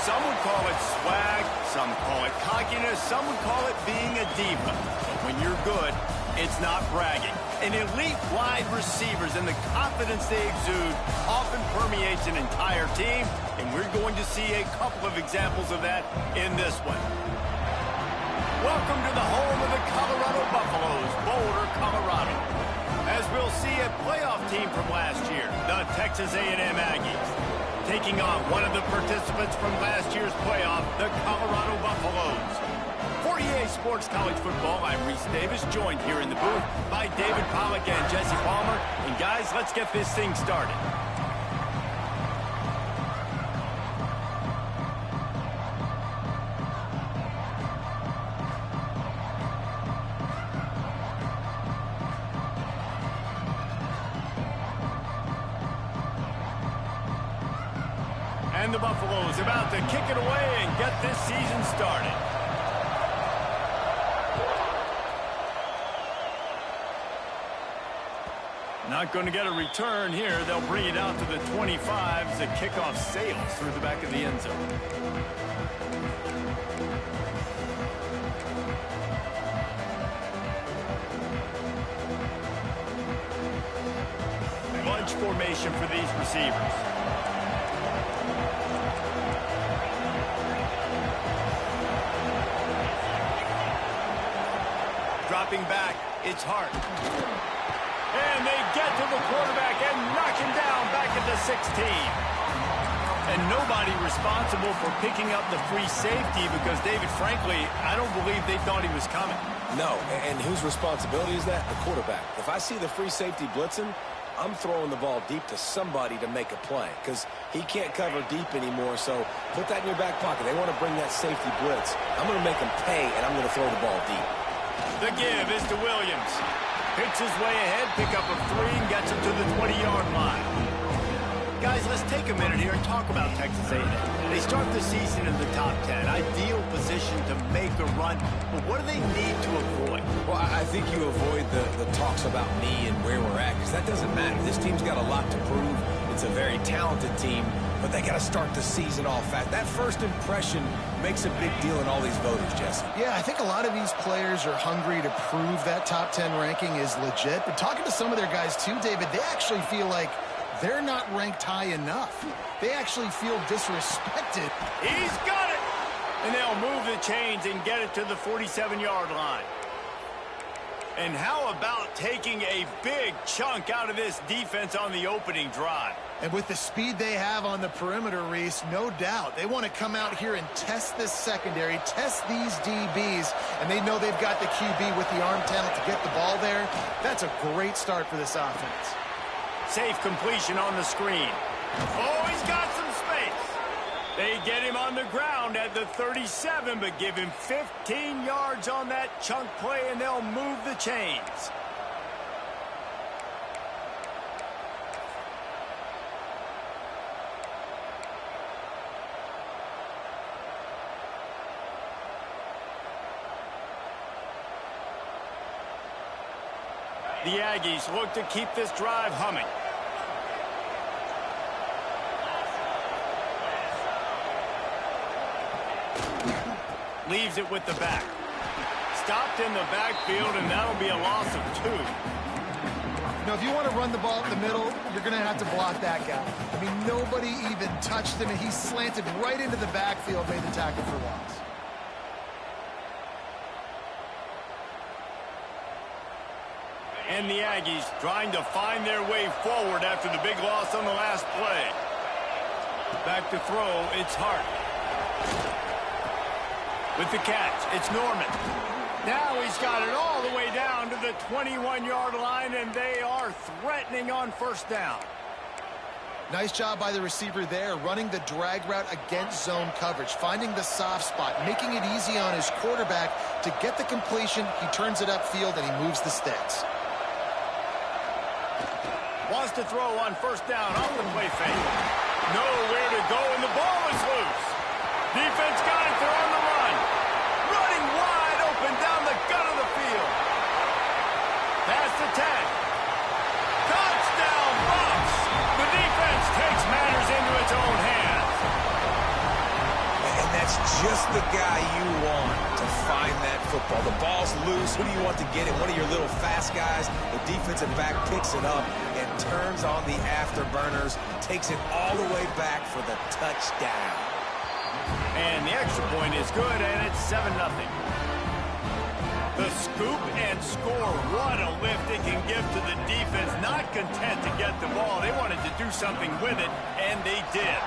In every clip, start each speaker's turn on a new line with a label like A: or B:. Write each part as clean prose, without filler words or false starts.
A: Some would call it swag, some call it cockiness, some would call it being a diva. But when you're good, it's not bragging. An elite wide receivers and the confidence they exude often permeates an entire team, and we're going to see a couple of examples of that in this one. Welcome to the home of the Colorado Buffaloes, Boulder, Colorado. As we'll see a playoff team from last year, the Texas A&M Aggies, taking on one of the participants from last year's playoff, the Colorado Buffaloes. For EA Sports College Football, I'm Reese Davis, joined here in the booth by David Pollack and Jesse Palmer. And guys, let's get this thing started. And the Buffaloes about to kick it away and get this season started. Not going to get a return here. They'll bring it out to the 25 as the kickoff sails through the back of the end zone. Bunch formation for these receivers. Dropping back, it's Hart. And they get to the quarterback and knock him down back at the 16. And nobody responsible for picking up the free safety because, David, frankly, I don't believe they thought he was coming.
B: No, and whose responsibility is that? The quarterback. If I see the free safety blitzing, I'm throwing the ball deep to somebody to make a play because he can't cover deep anymore, so put that in your back pocket. They want to bring that safety blitz. I'm going to make them pay, and I'm going to throw the ball deep.
A: The give is to Williams. Picks his way ahead, pick up a 3, and gets him to the 20-yard line. Guys, let's take a minute here and talk about Texas A&M. They start the season in the top 10. Ideal position to make a run, but what do they need to avoid?
B: Well, I think you avoid the talks about me and where we're at, because that doesn't matter. This team's got a lot to prove. It's a very talented team, but they got to start the season off fast. That first impression makes a big deal in all these voters, Jesse.
C: Yeah, I think a lot of these players are hungry to prove that top 10 ranking is legit. But talking to some of their guys too, David, they actually feel like they're not ranked high enough. They actually feel disrespected.
A: He's got it! And they'll move the chains and get it to the 47-yard line. And how about taking a big chunk out of this defense on the opening drive?
C: And with the speed they have on the perimeter, Reese, no doubt, they want to come out here and test this secondary, test these DBs, and they know they've got the QB with the arm talent to get the ball there. That's a great start for this offense.
A: Safe completion on the screen. Oh, he's got some space. They get him on the ground at the 37, but give him 15 yards on that chunk play, and they'll move the chains. The Aggies look to keep this drive humming. Leaves it with the back. Stopped in the backfield, and that'll be a loss of 2.
C: Now, if you want to run the ball up the middle, you're going to have to block that guy. I mean, nobody even touched him, and he slanted right into the backfield, made the tackle for loss.
A: And the Aggies trying to find their way forward after the big loss on the last play. Back to throw, it's Hart. With the catch, it's Norman. Now he's got it all the way down to the 21-yard line, and they are threatening on first down.
C: Nice job by the receiver there, running the drag route against zone coverage, finding the soft spot, making it easy on his quarterback to get the completion. He turns it upfield, and he moves the sticks.
A: Wants to throw on first down off the play fake. Nowhere to go, and the ball is loose. Defense got it. They're on the run. Running wide open down the gut of the field. Past the 10. Touchdown, Bucs. The defense takes matters into its own hands.
B: football. The ball's loose. Who do you want to get it? One of your little fast guys. The defensive back picks it up and turns on the afterburners, takes it all the way back for the touchdown.
A: And the extra point is good, and it's 7-0. The scoop and score. What a lift it can give to the defense. Not content to get the ball. They wanted to do something with it, and they did.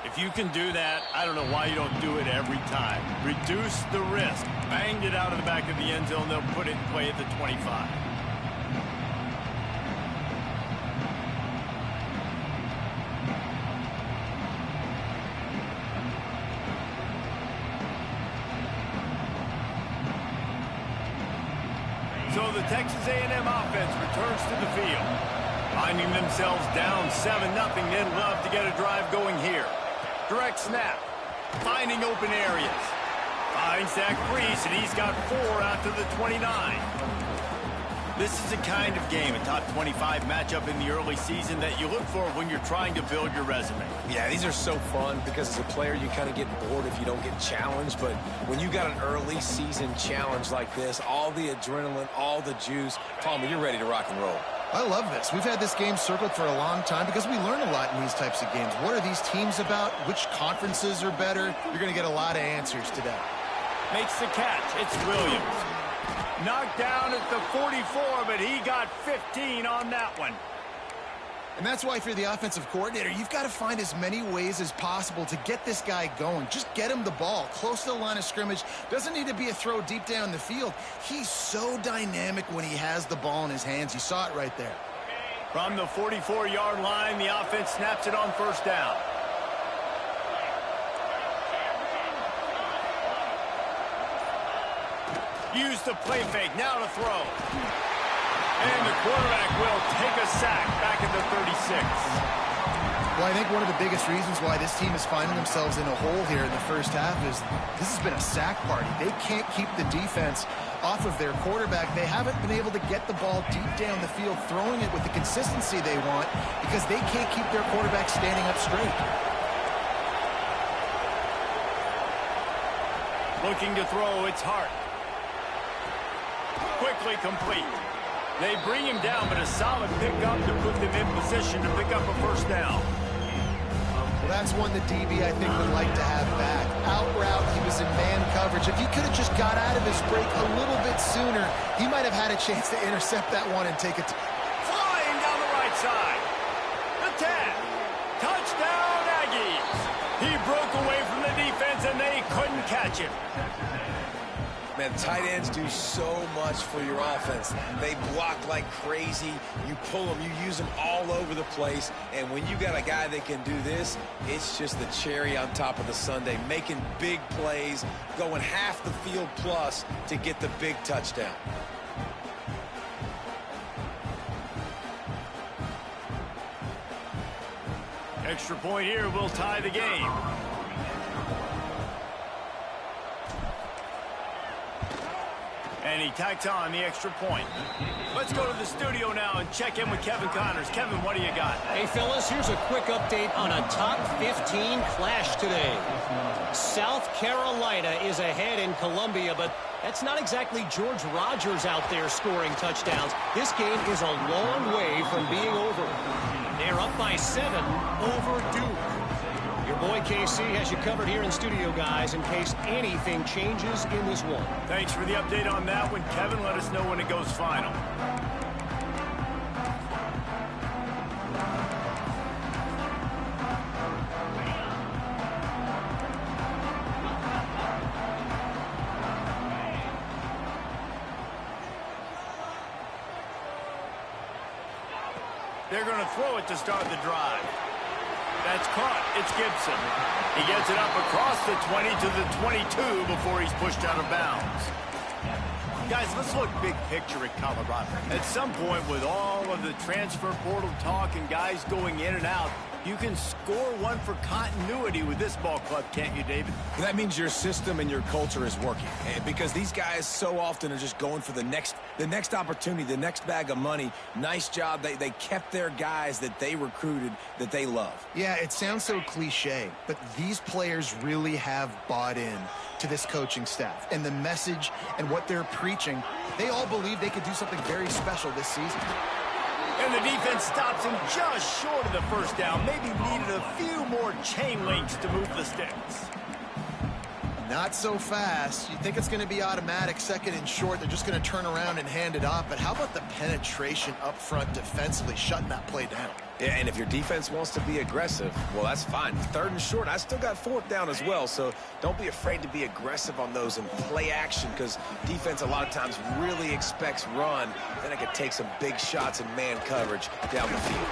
A: If you can do that, I don't know why you don't do it every time. Reduce the risk. Banged it out of the back of the end zone. They'll put it in play at the 25. So the Texas A&M offense returns to the field. Finding themselves down 7-0, they'd love to get a drive going here. Direct snap. Finding open areas. Finds Zach Reese, and he's got 4 out to the 29. This is the kind of game, a top 25 matchup in the early season, that you look for when you're trying to build your resume.
B: Yeah, these are so fun because as a player, you kind of get bored if you don't get challenged. But when you got an early season challenge like this, all the adrenaline, all the juice, Palmer, you're ready to rock and roll.
C: I love this. We've had this game circled for a long time because we learn a lot in these types of games. What are these teams about? Which conferences are better? You're going to get a lot of answers today.
A: Makes the catch. It's Williams. Knocked down at the 44, but he got 15 on that one.
C: And that's why if you're the offensive coordinator, you've got to find as many ways as possible to get this guy going. Just get him the ball close to the line of scrimmage. Doesn't need to be a throw deep down the field. He's so dynamic when he has the ball in his hands. You saw it right there.
A: From the 44-yard line, the offense snaps it on first down. Use the play fake. Now to throw. And the quarterback will take a sack back at the 36.
C: Well, I think one of the biggest reasons why this team is finding themselves in a hole here in the first half is this has been a sack party. They can't keep the defense off of their quarterback. They haven't been able to get the ball deep down the field, throwing it with the consistency they want because they can't keep their quarterback standing up straight.
A: Looking to throw, it's Hart. Quickly complete. They bring him down, but a solid pickup to put them in position to pick up a first down.
C: Well, that's one the DB, I think, would like to have back. Out route, he was in man coverage. If he could have just got out of his break a little bit sooner, he might have had a chance to intercept that one and take it.
A: Flying down the right side. The 10. Touchdown, Aggies. He broke away from the defense, and they couldn't catch him.
B: Man, tight ends do so much for your offense. They block like crazy. You pull them, you use them all over the place. And when you got a guy that can do this, it's just the cherry on top of the sundae, making big plays, going half the field plus to get the big touchdown.
A: Extra point here will tie the game. And he tacks on the extra point. Let's go to the studio now and check in with Kevin Connors. Kevin, what do you got?
D: Hey, fellas, here's a quick update on a top 15 clash today. South Carolina is ahead in Columbia, but that's not exactly George Rogers out there scoring touchdowns. This game is a long way from being over. They're up by 7 over Duke. Your boy KC has you covered here in studio, guys, in case anything changes in this one.
A: Thanks for the update on that one, Kevin. Let us know when it goes final. They're going to throw it to start the drive. That's caught. It's Gibson. He gets it up across the 20 to the 22 before he's pushed out of bounds. Guys, let's look big picture at Colorado. At some point, with all of the transfer portal talk and guys going in and out, you can score one for continuity with this ball club, can't you, David?
B: That means your system and your culture is working. Because these guys so often are just going for the next opportunity, the next bag of money. Nice job. They kept their guys that they recruited, that they love.
C: Yeah, it sounds so cliche, but these players really have bought in to this coaching staff. And the message and what they're preaching, they all believe they could do something very special this season.
A: And the defense stops him just short of the first down. Maybe needed a few more chain links to move the sticks.
C: Not so fast. You think it's going to be automatic, second and short. They're just going to turn around and hand it off. But how about the penetration up front defensively, shutting that play down?
B: Yeah, and if your defense wants to be aggressive, well, that's fine. Third and short, I still got fourth down as well, so don't be afraid to be aggressive on those and play action, because defense a lot of times really expects run. Then it could take some big shots in man coverage down the field.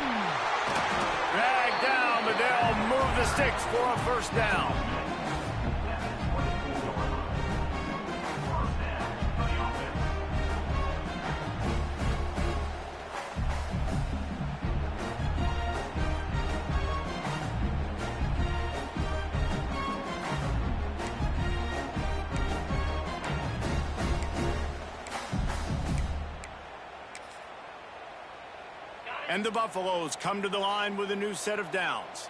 A: Drag down, but they'll move the sticks for a first down. And the Buffaloes come to the line with a new set of downs.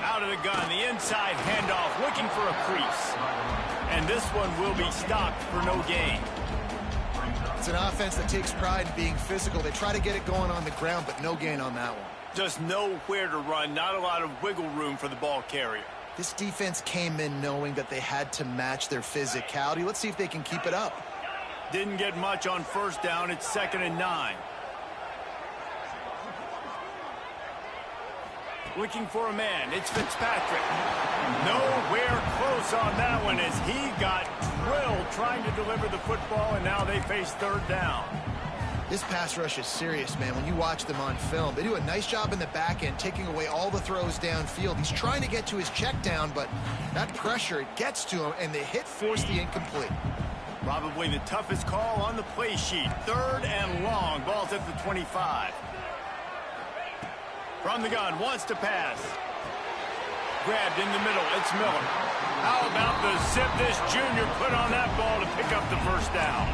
A: Out of the gun, the inside handoff, looking for a crease. And this one will be stopped for no gain.
C: It's an offense that takes pride in being physical. They try to get it going on the ground, but no gain on that one.
A: Just nowhere to run, not a lot of wiggle room for the ball carrier.
C: This defense came in knowing that they had to match their physicality. Let's see if they can keep it up.
A: Didn't get much on first down. It's 2nd and 9. Looking for a man. It's Fitzpatrick. Nowhere close on that one as he got drilled trying to deliver the football, and now they face 3rd down.
C: This pass rush is serious, man. When you watch them on film, they do a nice job in the back end, taking away all the throws downfield. He's trying to get to his check down, but that pressure, it gets to him, and the hit forced the incomplete.
A: Probably the toughest call on the play sheet. 3rd and long. Ball's at the 25. From the gun, wants to pass. Grabbed in the middle. It's Miller. How about the zip this junior put on that ball to pick up the first down?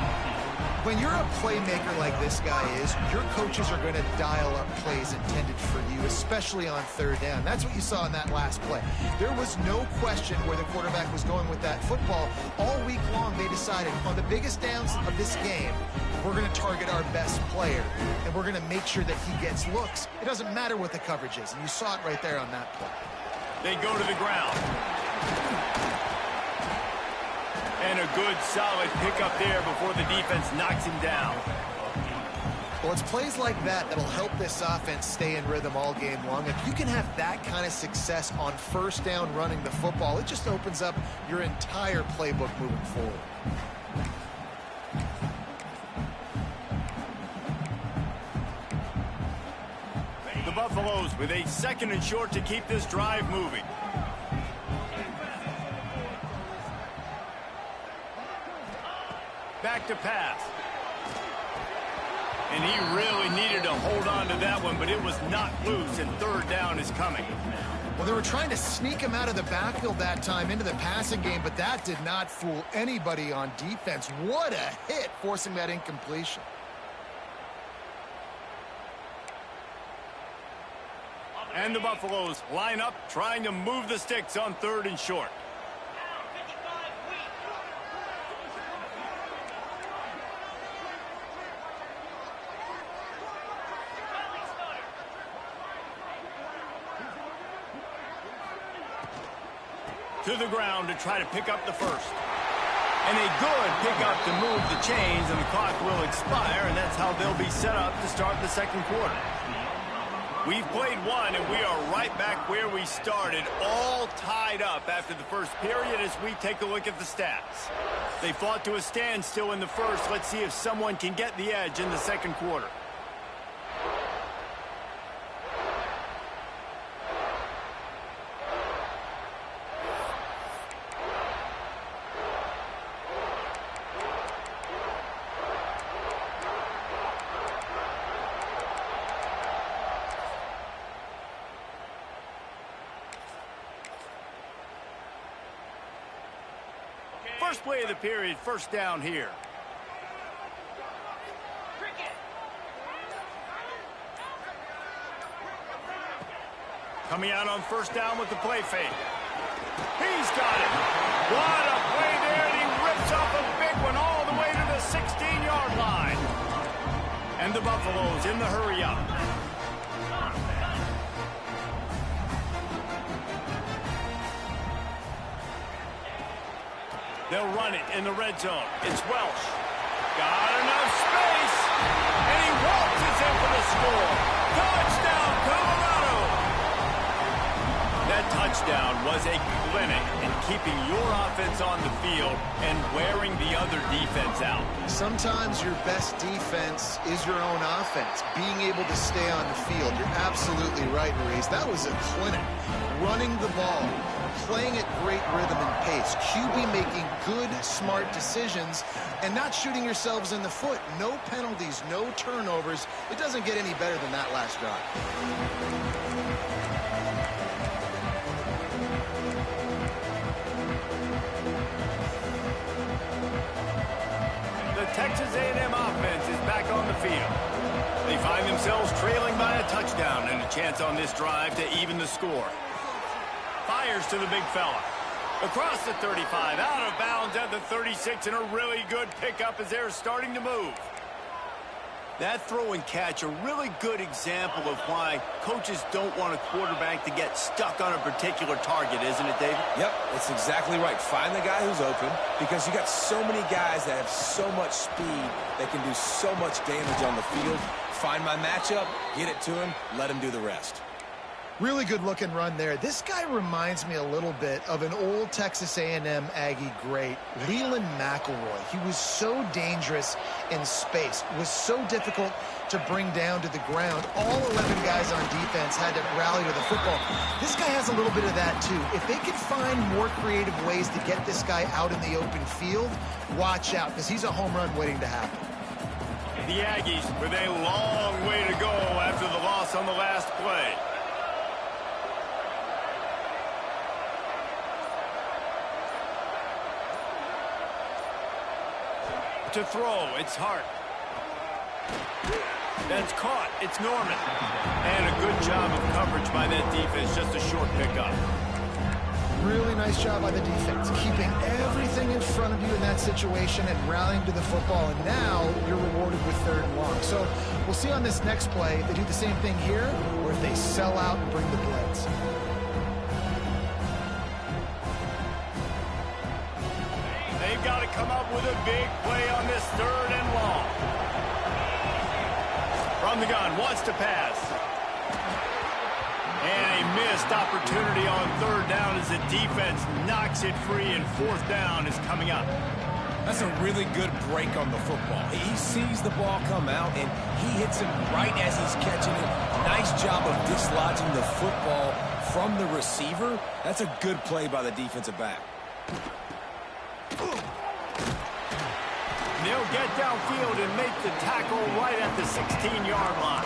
C: When you're a playmaker like this guy is, your coaches are going to dial up plays intended for you, especially on 3rd down. That's what you saw in that last play. There was no question where the quarterback was going with that football. All week long, they decided on the biggest downs of this game, we're going to target our best player, and we're going to make sure that he gets looks. It doesn't matter what the coverage is, and you saw it right there on that play.
A: They go to the ground. And a good, solid pickup there before the defense knocks him down.
C: Well, it's plays like that that'll help this offense stay in rhythm all game long. If you can have that kind of success on first down running the football, it just opens up your entire playbook moving forward.
A: The Buffaloes with a 2nd and short to keep this drive moving. Back to pass. And he really needed to hold on to that one, but it was not loose, and 3rd down is coming.
C: Well, they were trying to sneak him out of the backfield that time into the passing game, but that did not fool anybody on defense. What a hit, forcing that incompletion.
A: And the Buffaloes line up, trying to move the sticks on 3rd and short. To the ground to try to pick up the first. And a good pickup to move the chains, and the clock will expire, and that's how they'll be set up to start the 2nd quarter. We've played one, and we are right back where we started, all tied up after the first period as we take a look at the stats. They fought to a standstill in the first. Let's see if someone can get the edge in the 2nd quarter. First play of the period, first down here. Coming out on first down with the play fake. He's got it. What a play there, and he rips off a big one all the way to the 16-yard line. And the Buffaloes in the hurry up. They'll run it in the red zone. It's Welsh. Got enough space. And he waltzes in for the score. Touchdown, Colorado. That touchdown was a clinic in keeping your offense on the field and wearing the other defense out.
C: Sometimes your best defense is your own offense, being able to stay on the field. You're absolutely right, Reese. That was a clinic. Running the ball, playing at great rhythm and pace. QB making good, smart decisions and not shooting yourselves in the foot. No penalties, no turnovers. It doesn't get any better than that last drive.
A: Texas A&M offense is back on the field. They find themselves trailing by a touchdown and a chance on this drive to even the score. Fires to the big fella. Across the 35, out of bounds at the 36, and a really good pickup as they're starting to move. That throw and catch, a really good example of why coaches don't want a quarterback to get stuck on a particular target, isn't it, David?
B: Yep, that's exactly right. Find the guy who's open because you got so many guys that have so much speed that can do so much damage on the field. Find my matchup, get it to him, let him do the rest.
C: Really good looking run there. This guy reminds me a little bit of an old Texas A&M Aggie great, Leland McElroy. He was so dangerous in space, was so difficult to bring down to the ground. All 11 guys on defense had to rally to the football. This guy has a little bit of that too. If they can find more creative ways to get this guy out in the open field, watch out, because he's a home run waiting to happen.
A: The Aggies with a long way to go after the loss on the last play. To throw, it's Hart. That's caught, it's Norman. And a good job of coverage by that defense, just a short pickup.
C: Really nice job by the defense, keeping everything in front of you in that situation and rallying to the football, and now you're rewarded with third and long. So we'll see on this next play if they do the same thing here or if they sell out and bring the blitz.
A: They've got to come up with a big play on this third and long. From the gun, wants to pass. And a missed opportunity on third down as the defense knocks it free, and fourth down is coming up.
B: That's a really good break on the football. He sees the ball come out, and he hits it right as he's catching it. Nice job of dislodging the football from the receiver. That's a good play by the defensive back.
A: They'll get downfield and make the tackle right at the 16-yard line.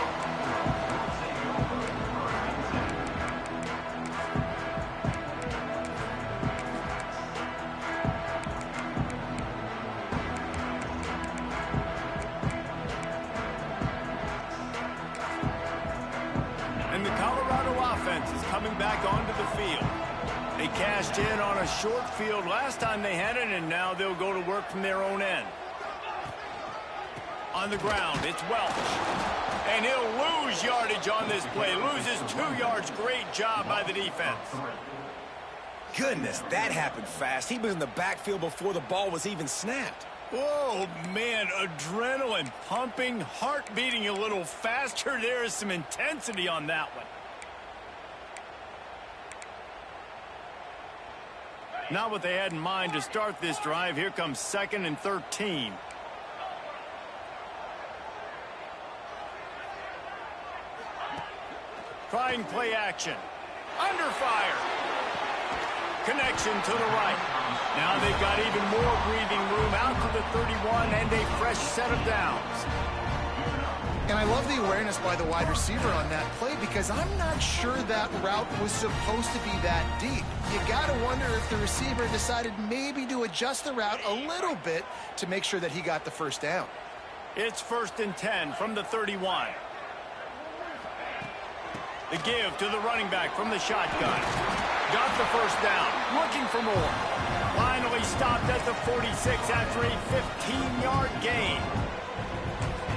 A: And the Colorado offense is coming back onto the field. They cashed in on a short field last time they had it, and now they'll go to work from their own end. On the ground, it's Welch. And he'll lose yardage on this play. Loses 2 yards. Great job by the defense.
B: Goodness, that happened fast. He was in the backfield before the ball was even snapped.
A: Oh, man, adrenaline pumping, heart beating a little faster. There is some intensity on that one. Not what they had in mind to start this drive. Here comes 2nd and 13. Trying play action. Under fire. Connection to the right. Now they've got even more breathing room out to the 31 and a fresh set of downs.
C: And I love the awareness by the wide receiver on that play because I'm not sure that route was supposed to be that deep. You got to wonder if the receiver decided maybe to adjust the route a little bit to make sure that he got the first down.
A: It's 1st and 10 from the 31. The give to the running back from the shotgun. Got the first down. Looking for more. Finally stopped at the 46 after a 15-yard gain.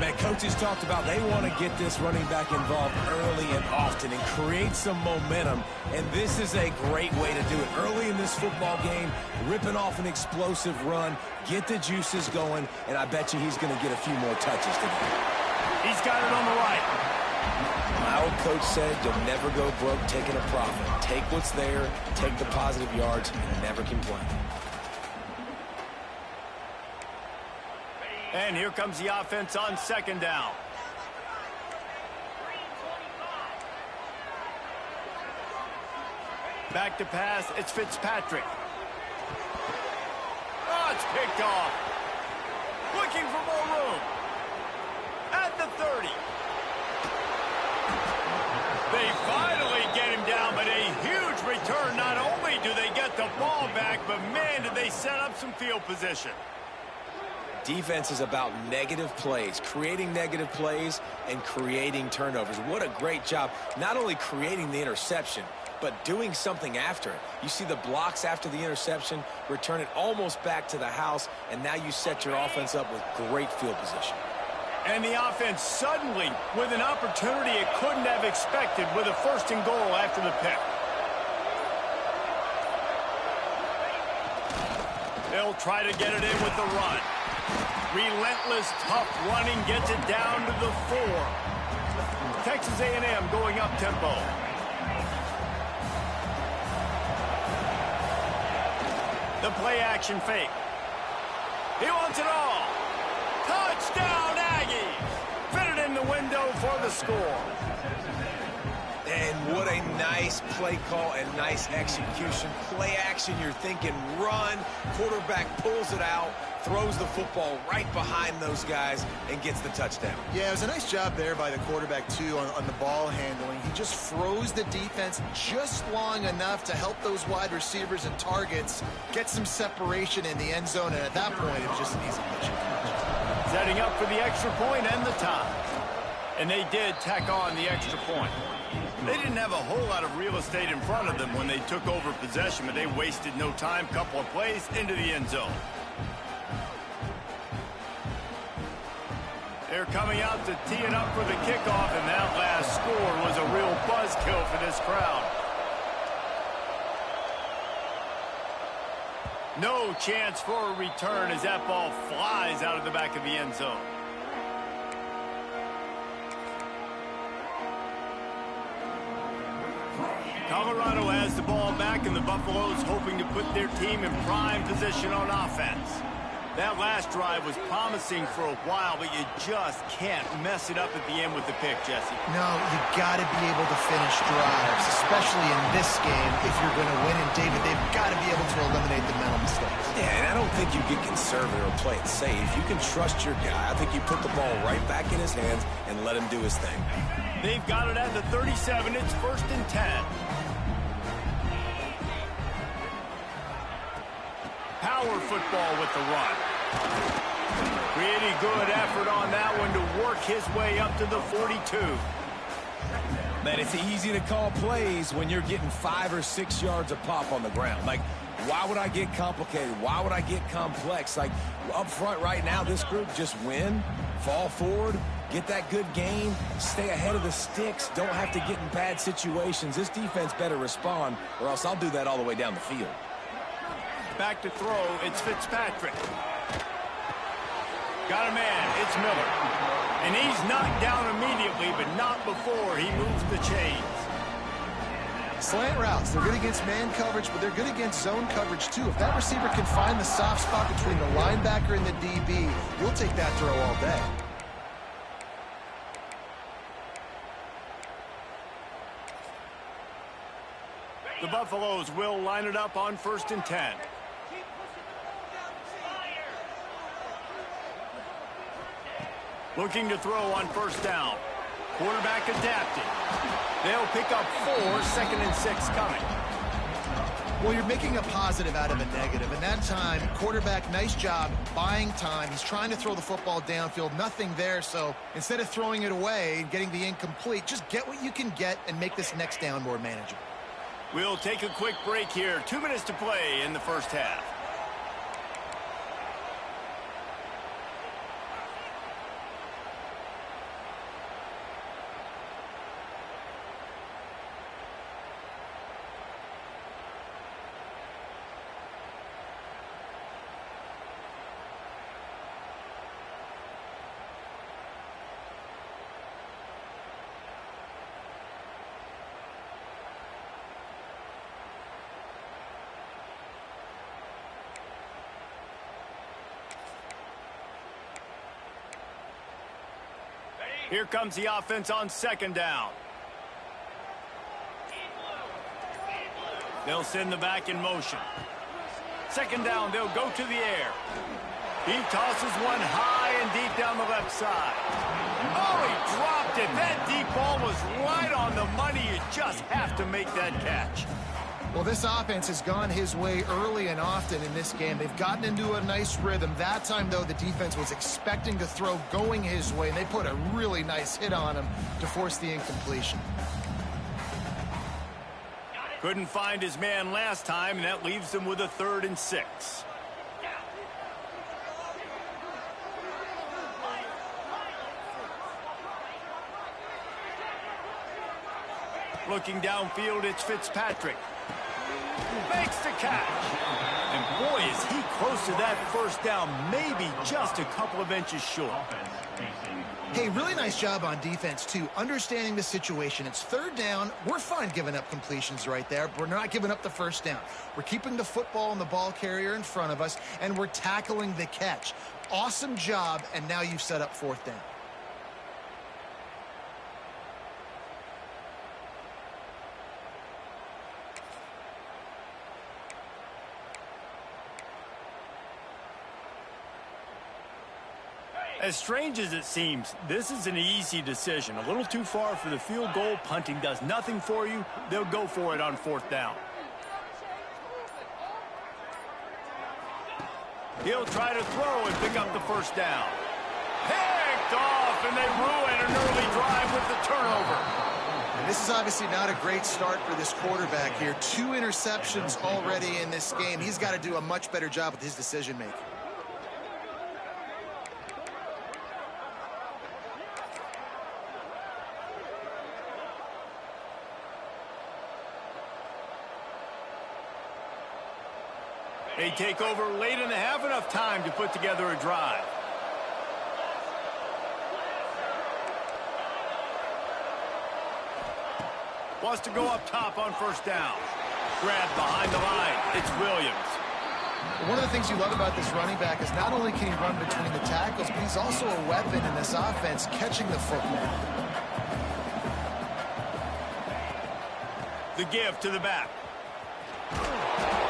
B: Man, coaches talked about they want to get this running back involved early and often and create some momentum, and this is a great way to do it. Early in this football game, ripping off an explosive run, get the juices going, and I bet you he's going to get a few more touches today.
A: He's got it on the right.
B: My old coach said you'll never go broke taking a profit. Take what's there, take the positive yards, and never complain.
A: And here comes the offense on 2nd down. Back to pass, it's Fitzpatrick. Oh, it's picked off. Looking for more room. At the 30. They finally get him down, but a huge return. Not only do they get the ball back, but man, did they set up some field position.
B: Defense is about negative plays, creating negative plays and creating turnovers. What a great job, not only creating the interception, but doing something after it. You see the blocks after the interception, return it almost back to the house, and now you set your offense up with great field position.
A: And the offense suddenly with an opportunity it couldn't have expected with a 1st and goal after the pick. They'll try to get it in with the run. Relentless, tough running gets it down to the 4. Texas A&M going up tempo. The play action fake. He wants it all. Touchdown Aggies! Fit it in the window for the score.
B: And what a nice play call and nice execution. Play action, you're thinking run. Quarterback pulls it out, throws the football right behind those guys, and gets the touchdown.
C: Yeah, it was a nice job there by the quarterback, too, on the ball handling. He just froze the defense just long enough to help those wide receivers and targets get some separation in the end zone, and at that point, it was just an easy mission.
A: Setting up for the extra point and the tie. And they did tack on the extra point. They didn't have a whole lot of real estate in front of them when they took over possession, but they wasted no time. Couple of plays into the end zone. They're coming out to tee it up for the kickoff, and that last score was a real buzzkill for this crowd. No chance for a return as that ball flies out of the back of the end zone. Colorado has the ball back, and the Buffaloes hoping to put their team in prime position on offense. That last drive was promising for a while, but you just can't mess it up at the end with the pick, Jesse.
C: No, you got to be able to finish drives, especially in this game if you're going to win. And, David, they've got to be able to eliminate the mental mistakes.
B: Yeah, and I don't think you get conservative or play it safe. You can trust your guy. I think you put the ball right back in his hands and let him do his thing.
A: They've got it at the 37. It's 1st and 10. Power football with the run. Pretty good effort on that one to work his way up to the 42.
B: Man, it's easy to call plays when you're getting 5 or 6 yards a pop on the ground. Like, why would I get complicated? Why would I get complex? Like, up front right now, this group just win, fall forward, get that good gain, stay ahead of the sticks, don't have to get in bad situations. This defense better respond, or else I'll do that all the way down the field.
A: Back to throw, it's Fitzpatrick. Got a man, it's Miller. And he's knocked down immediately, but not before he moves the chains.
C: Slant routes, they're good against man coverage, but they're good against zone coverage too. If that receiver can find the soft spot between the linebacker and the DB, you'll take that throw all day.
A: The Buffaloes will line it up on 1st and 10. Looking to throw on first down. Quarterback adapting. They'll pick up 4, 2nd and 6 coming.
C: Well, you're making a positive out of a negative. And that time, quarterback, nice job buying time. He's trying to throw the football downfield. Nothing there. So instead of throwing it away and getting the incomplete, just get what you can get and make this next down more manageable.
A: We'll take a quick break here. 2 minutes to play in the first half. Here comes the offense on 2nd down. They'll send the back in motion. 2nd down, they'll go to the air. He tosses one high and deep down the left side. Oh, he dropped it. That deep ball was right on the money. You just have to make that catch.
C: Well, this offense has gone his way early and often in this game. They've gotten into a nice rhythm. That time, though, the defense was expecting to throw going his way, and they put a really nice hit on him to force the incompletion.
A: Couldn't find his man last time, and that leaves them with a 3rd and 6. Looking downfield, it's Fitzpatrick. Makes the catch. And boy, is he close to that first down, maybe just a couple of inches short.
C: Hey, really nice job on defense, too. Understanding the situation. It's 3rd down. We're fine giving up completions right there. We're not giving up the first down. We're keeping the football and the ball carrier in front of us, and we're tackling the catch. Awesome job, and now you've set up 4th down.
A: As strange as it seems, this is an easy decision. A little too far for the field goal. Punting does nothing for you. They'll go for it on 4th down. He'll try to throw and pick up the first down. Picked off, and they ruin an early drive with the turnover.
C: And this is obviously not a great start for this quarterback here. 2 interceptions already in this game. He's got to do a much better job with his decision-making.
A: They take over late in the half, enough time to put together a drive. Wants to go up top on first down. Grabbed behind the line. It's Williams.
C: One of the things you love about this running back is not only can he run between the tackles, but he's also a weapon in this offense, catching the football.
A: The give to the back.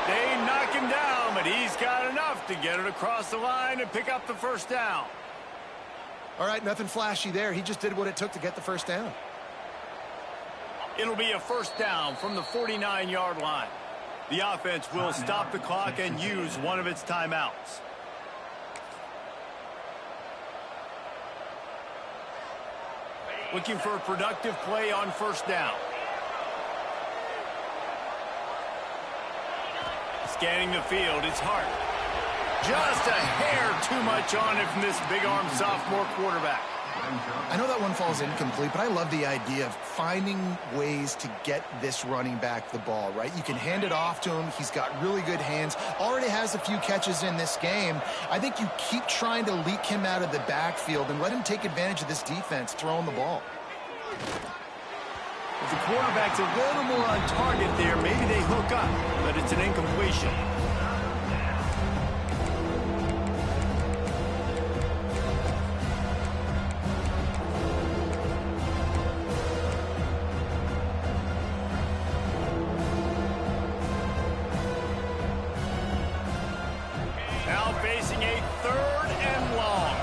A: They knock him down, but he's got enough to get it across the line and pick up the first down.
C: All right, nothing flashy there. He just did what it took to get the first down.
A: It'll be a first down from the 49-yard line. The offense will stop the clock and use one of its timeouts. Looking for a productive play on first down. Scanning the field, it's Hart. Just a hair too much on it from this big-arm sophomore quarterback.
C: I know that one falls incomplete, but I love the idea of finding ways to get this running back the ball, right? You can hand it off to him. He's got really good hands. Already has a few catches in this game. I think you keep trying to leak him out of the backfield and let him take advantage of this defense throwing the ball.
A: If the quarterback's a little more on target there, maybe they hook up, but it's an incompletion. Now facing a 3rd and long.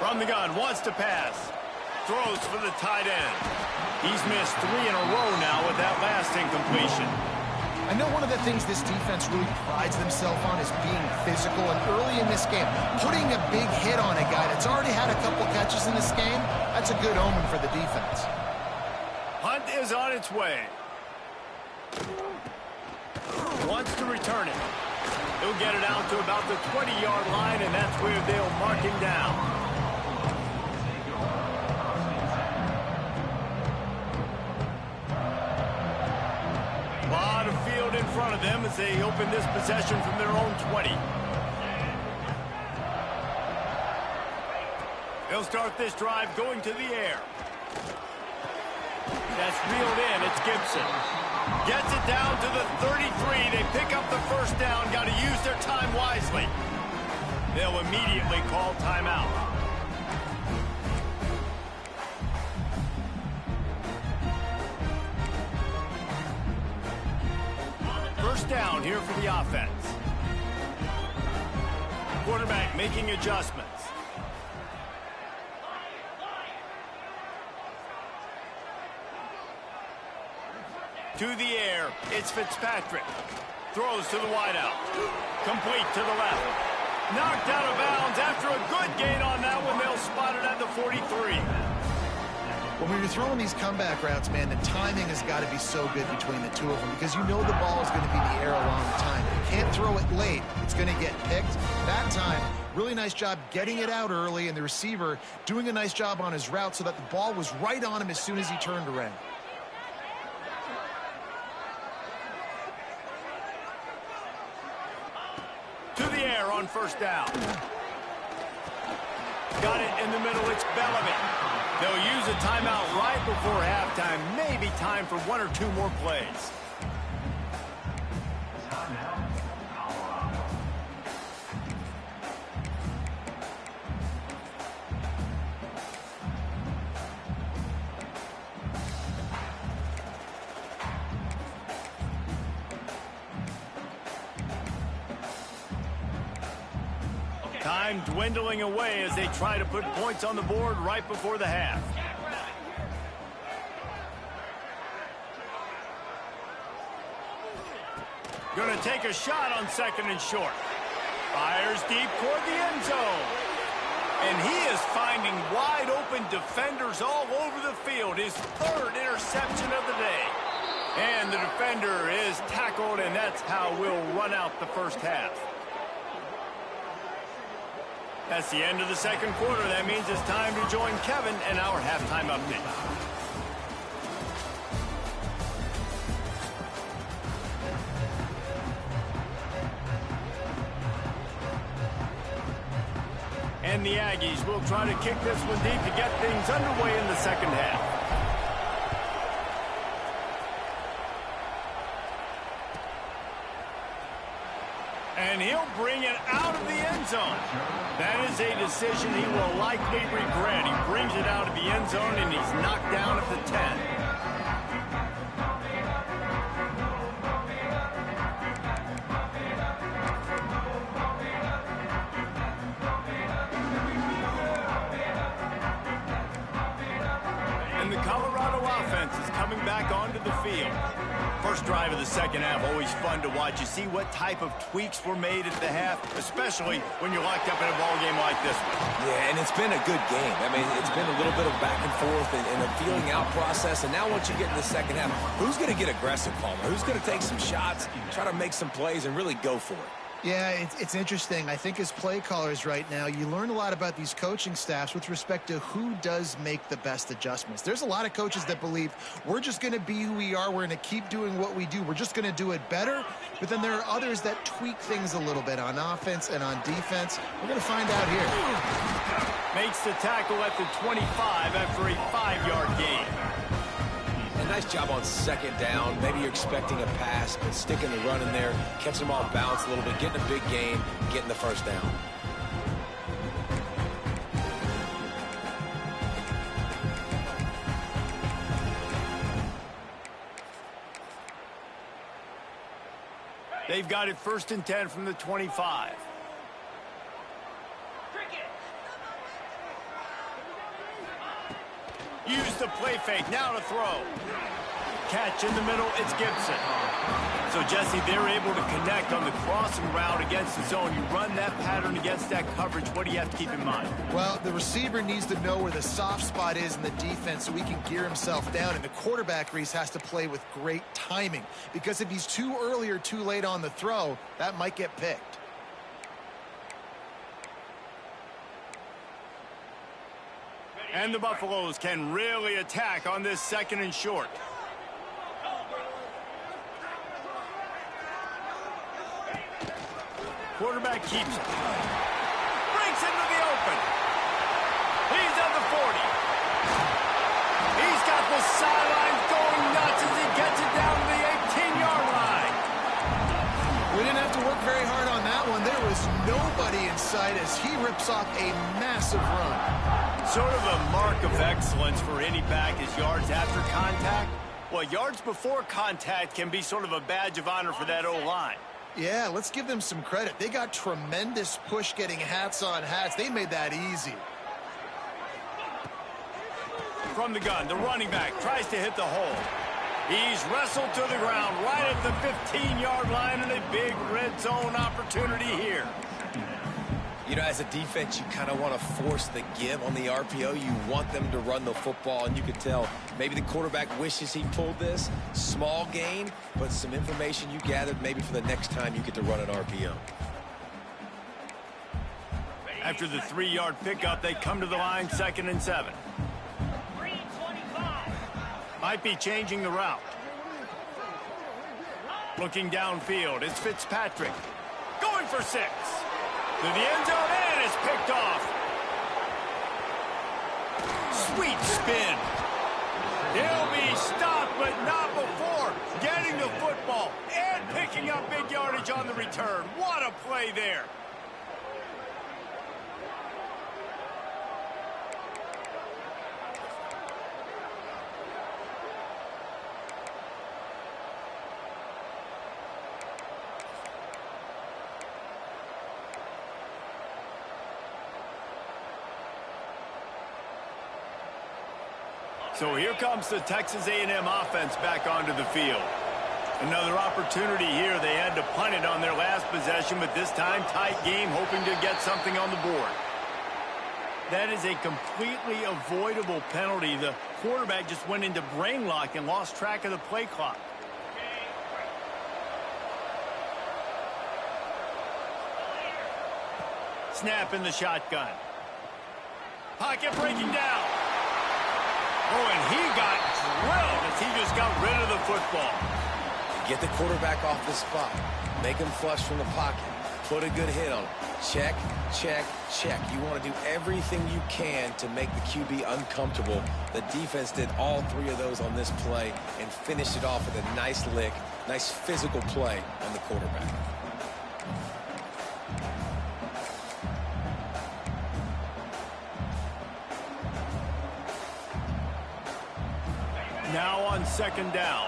A: From the gun, wants to pass. Throws for the tight end. He's missed 3 in a row now with that last incompletion.
C: I know one of the things this defense really prides themselves on is being physical, and early in this game, putting a big hit on a guy that's already had a couple catches in this game, that's a good omen for the defense.
A: Hunt is on its way. Wants to return it. He'll get it out to about the 20-yard line, and that's where they'll mark him down. A lot of field in front of them as they open this possession from their own 20. They'll start this drive going to the air. That's reeled in. It's Gibson. Gets it down to the 33. They pick up the first down. Got to use their time wisely. They'll immediately call timeout. First down here for the offense. Quarterback making adjustments. To the air, it's Fitzpatrick. Throws to the wideout. Complete to the left. Knocked out of bounds after a good gain on that one. They'll spot it at the 43.
C: Well, when you're throwing these comeback routes, man, the timing has got to be so good between the two of them because you know the ball is going to be in the air a long time. You can't throw it late. It's going to get picked. That time, really nice job getting it out early, and the receiver doing a nice job on his route so that the ball was right on him as soon as he turned around.
A: To the air on first down. Got it in the middle. It's Bellamy. They'll use a timeout right before halftime. Maybe time for 1 or 2 more plays. Time dwindling away as they try to put points on the board right before the half. Going to take a shot on 2nd and short. Fires deep toward the end zone. And he is finding wide open defenders all over the field. His 3rd interception of the day. And the defender is tackled, and that's how we'll run out the first half. That's the end of the second quarter. That means it's time to join Kevin and our halftime update. And the Aggies will try to kick this one deep to get things underway in the second half. And he'll bring it out of the end zone. That is a decision he will likely regret. He brings it out of the end zone, and he's knocked down at the 10. And the Colorado offense is coming back onto the field. First drive of the second half, always fun to watch. You see what type of tweaks were made at the half, especially when you're locked up in a ball game like this one.
B: Yeah, and it's been a good game. I mean, it's been a little bit of back and forth and a feeling out process. And now once you get in the second half, who's going to get aggressive, Palmer? Who's going to take some shots, try to make some plays, and really go for it?
C: Yeah, it's interesting. I think as play callers right now, you learn a lot about these coaching staffs with respect to who does make the best adjustments. There's a lot of coaches that believe we're just going to be who we are. We're going to keep doing what we do. We're just going to do it better. But then there are others that tweak things a little bit on offense and on defense. We're going to find out here.
A: Makes the tackle at the 25 after a 5-yard gain.
B: Nice job on second down. Maybe you're expecting a pass, but sticking the run in there, catching them off balance a little bit, getting a big gain, getting the first down.
A: They've got it 1st and 10 from the 25. Use the play fake. Now to throw. Catch in the middle. It's Gibson. So, Jesse, they're able to connect on the crossing route against the zone. You run that pattern against that coverage. What do you have to keep in mind?
C: Well, the receiver needs to know where the soft spot is in the defense so he can gear himself down. And the quarterback, Reese, has to play with great timing. Because if he's too early or too late on the throw, that might get picked.
A: And the Buffaloes can really attack on this 2nd and short. Quarterback keeps it. Breaks into the open. He's at the 40. He's got the sidelines going nuts as he gets it down to the 18-yard line.
C: We didn't have to work very hard on that one. There was nobody in sight as he rips off a massive run.
A: Sort of a mark of excellence for any back is yards after contact. Well, yards before contact can be sort of a badge of honor for that O-line.
C: Yeah, let's give them some credit. They got tremendous push getting hats on hats. They made that easy.
A: From the gun, the running back tries to hit the hole. He's wrestled to the ground right at the 15-yard line and a big red zone opportunity here.
B: You know, as a defense, you kind of want to force the give on the RPO. You want them to run the football, and you can tell maybe the quarterback wishes he pulled this. Small gain, but some information you gathered maybe for the next time you get to run an RPO.
A: After the 3-yard pickup, they come to the line 2nd and 7. Might be changing the route. Looking downfield, it's Fitzpatrick. Going for 6. To the end zone, and it's picked off. Sweet spin. He'll be stopped, but not before getting the football and picking up big yardage on the return. What a play there. So here comes the Texas A&M offense back onto the field. Another opportunity here. They had to punt it on their last possession, but this time tight game, hoping to get something on the board. That is a completely avoidable penalty. The quarterback just went into brain lock and lost track of the play clock. Snap in the shotgun. Pocket breaking down. Oh, and he got drilled as he just got rid of the football.
B: Get the quarterback off the spot. Make him flush from the pocket. Put a good hit on him. Check, check, check. You want to do everything you can to make the QB uncomfortable. The defense did all 3 of those on this play and finished it off with a nice lick, nice physical play on the quarterback.
A: Now on 2nd down.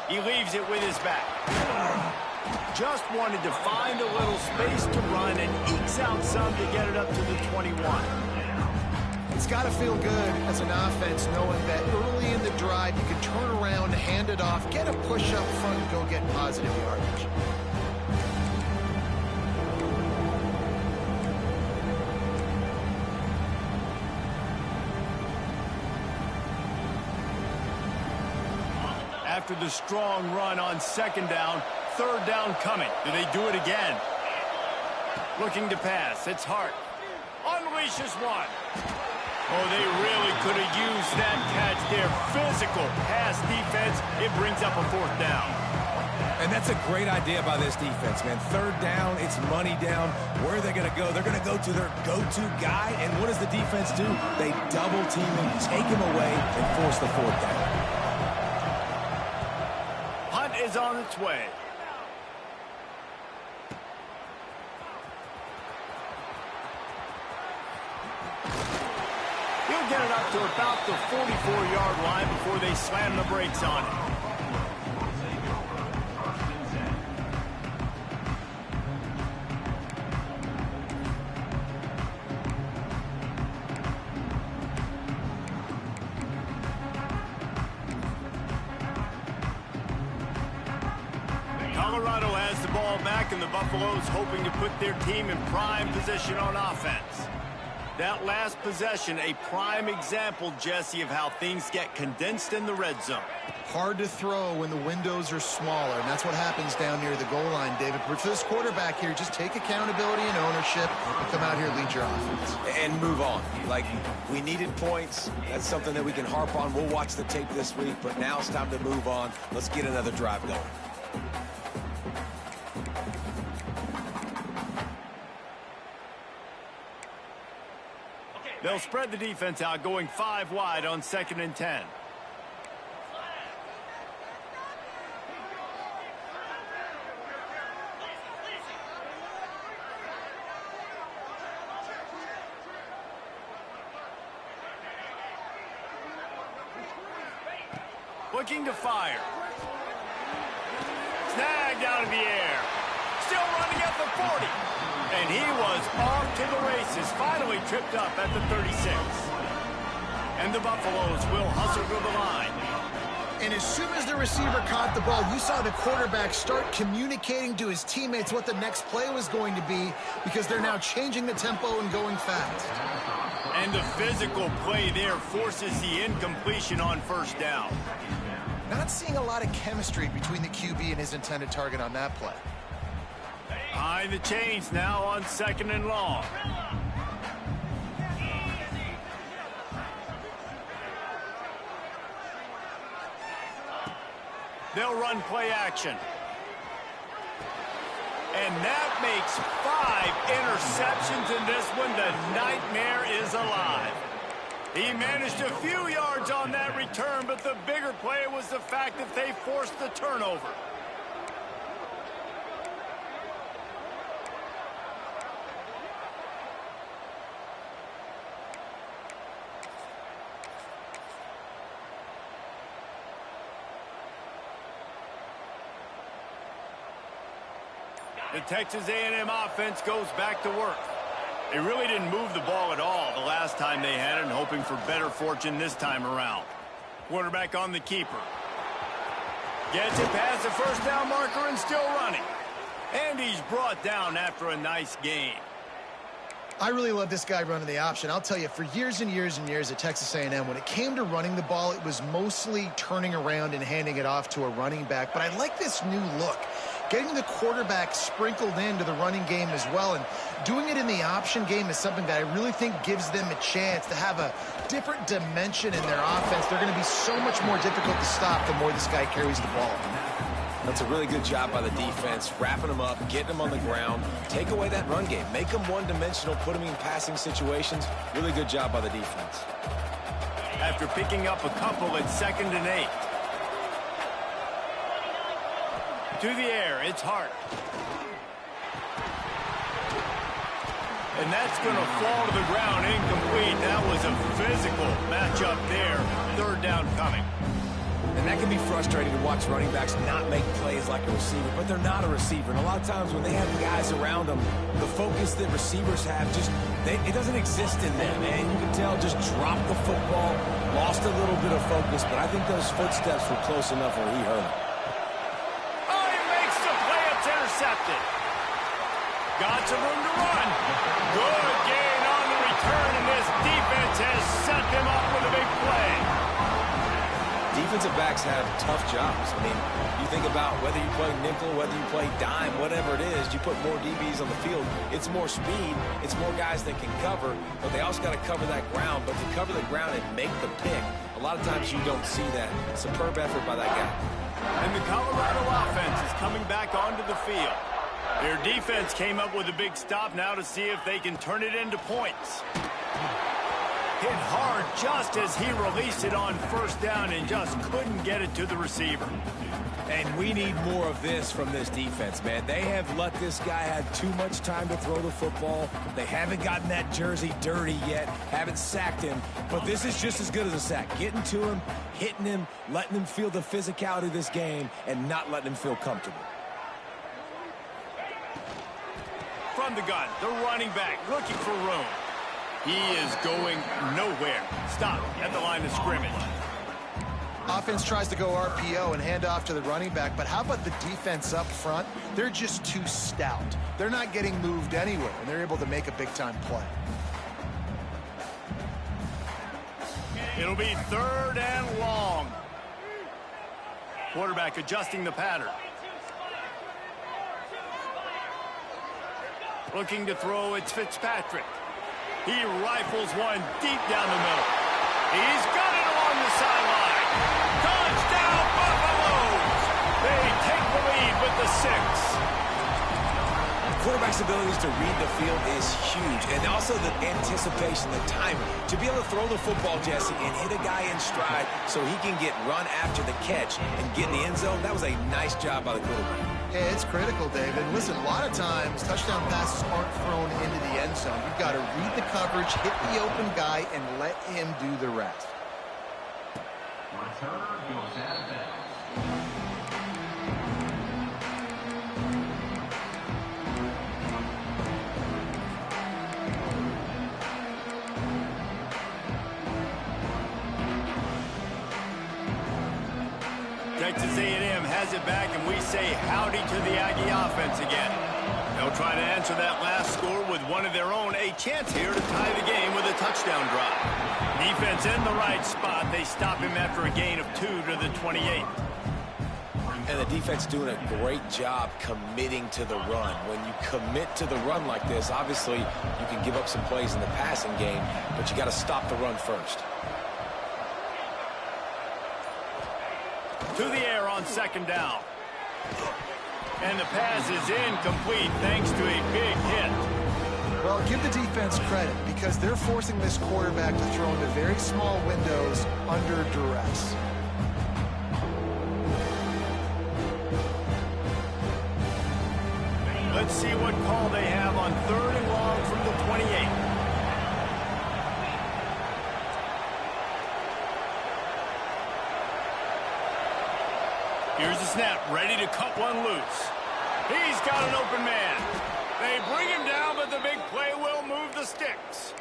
A: He leaves it with his back. Just wanted to find a little space to run and ekes out some to get it up to the 21.
C: It's got to feel good as an offense knowing that early in the drive you can turn around, hand it off, get a push up front, and go get positive yardage.
A: After the strong run on 2nd down, 3rd down coming. Do they do it again? Looking to pass. It's Hart. Unleashes one. Oh, they really could have used that catch there. Physical pass defense. It brings up a 4th down.
B: And that's a great idea by this defense, man. 3rd down, it's money down. Where are they going to go? They're going to go to their go-to guy. And what does the defense do? They double team him, take him away, and force the 4th down.
A: Hunt is on its way. He'll get it up to about the 44-yard line before they slam the brakes on it. and the Buffaloes hoping to put their team in prime position on offense. That last possession, a prime example, Jesse, of how things get condensed in the red zone.
C: Hard to throw when the windows are smaller, and that's what happens down near the goal line, David. But for this quarterback here, just take accountability and ownership and come out here and lead your offense.
B: And move on. Like, we needed points. That's something that we can harp on. We'll watch the tape this week, but now it's time to move on. Let's get another drive going.
A: They'll spread the defense out, going 5 wide on 2nd and 10. Looking to fire. Snagged out of the air. Still running at the 40. And he was off to the races, finally tripped up at the 36. And the Buffaloes will hustle to the line.
C: And as soon as the receiver caught the ball, you saw the quarterback start communicating to his teammates what the next play was going to be, because they're now changing the tempo and going fast.
A: And the physical play there forces the incompletion on 1st down.
C: Not seeing a lot of chemistry between the QB and his intended target on that play.
A: Behind the chains now on 2nd and long. They'll run play action. And that makes 5 interceptions in this one. The nightmare is alive. He managed a few yards on that return, but the bigger play was the fact that they forced the turnover. The Texas A&M offense goes back to work. They really didn't move the ball at all the last time they had it, and hoping for better fortune this time around. Quarterback on the keeper. Gets it past the 1st down marker and still running. And he's brought down after a nice gain.
C: I really love this guy running the option. I'll tell you, for years and years and years at Texas A&M, when it came to running the ball, it was mostly turning around and handing it off to a running back. But I like this new look. Getting the quarterback sprinkled into the running game as well, and doing it in the option game is something that I really think gives them a chance to have a different dimension in their offense. They're going to be so much more difficult to stop the more this guy carries the ball.
B: That's a really good job by the defense, wrapping them up, getting them on the ground, take away that run game, make them one-dimensional, put them in passing situations. Really good job by the defense.
A: After picking up a couple at 2nd and 8. To the air, it's Hart. And that's going to fall to the ground, incomplete. That was a physical matchup there. 3rd down coming.
B: And that can be frustrating to watch running backs not make plays like a receiver, but they're not a receiver. And a lot of times when they have guys around them, the focus that receivers have it doesn't exist in them, man. You can tell, just dropped the football, lost a little bit of focus, but I think those footsteps were close enough where he heard them.
A: Intercepted. Got some room to run. Good gain on the return, and this defense has set them up with a big play.
B: Defensive backs have tough jobs. I mean, you think about whether you play nickel, whether you play dime, whatever it is, you put more DBs on the field. It's more speed. It's more guys that can cover, but they also got to cover that ground. But to cover the ground and make the pick, a lot of times you don't see that. Superb effort by that guy.
A: And the Colorado offense is coming back onto the field. Their defense came up with a big stop now to see if they can turn it into points. Hit hard just as he released it on 1st down and just couldn't get it to the receiver.
B: And we need more of this from this defense, man. They have let this guy have too much time to throw the football. They haven't gotten that jersey dirty yet, haven't sacked him. But this is just as good as a sack. Getting to him, hitting him, letting him feel the physicality of this game, and not letting him feel comfortable.
A: From the gun, the running back looking for room. He is going nowhere. Stop at the line of scrimmage.
C: Offense tries to go RPO and hand off to the running back, but how about the defense up front? They're just too stout. They're not getting moved anywhere, and they're able to make a big-time play.
A: It'll be 3rd and long. Quarterback adjusting the pattern. Looking to throw, it's Fitzpatrick. He rifles one deep down the middle. He's got it along the sideline. Touchdown, Buffaloes! They take the lead with the 6.
B: Quarterback's abilities to read the field is huge, and also the anticipation, the timing. To be able to throw the football, Jesse, and hit a guy in stride so he can get run after the catch and get in the end zone, that was a nice job by the quarterback.
C: Yeah, it's critical, David. Listen, a lot of times, touchdown passes aren't thrown into the end zone. You've got to read the coverage, hit the open guy, and let him do the rest.
E: Return goes out of bounds.
A: Texas A&M has it back, and we say howdy to the Aggie offense again. They'll try to answer that last score with one of their own, a chance here to tie the game with a touchdown drive. Defense in the right spot. They stop him after a gain of 2 to the 28.
B: And the defense doing a great job committing to the run. When you commit to the run like this, obviously you can give up some plays in the passing game, but you got to stop the run first.
A: To the air on 2nd down. And the pass is incomplete thanks to a big hit.
C: Well, give the defense credit because they're forcing this quarterback to throw into very small windows under duress.
A: Let's see what call they have on 3rd and long from the 28. Here's the snap, ready to cut one loose. He's got an open man. They bring him down, but the big play will move the sticks.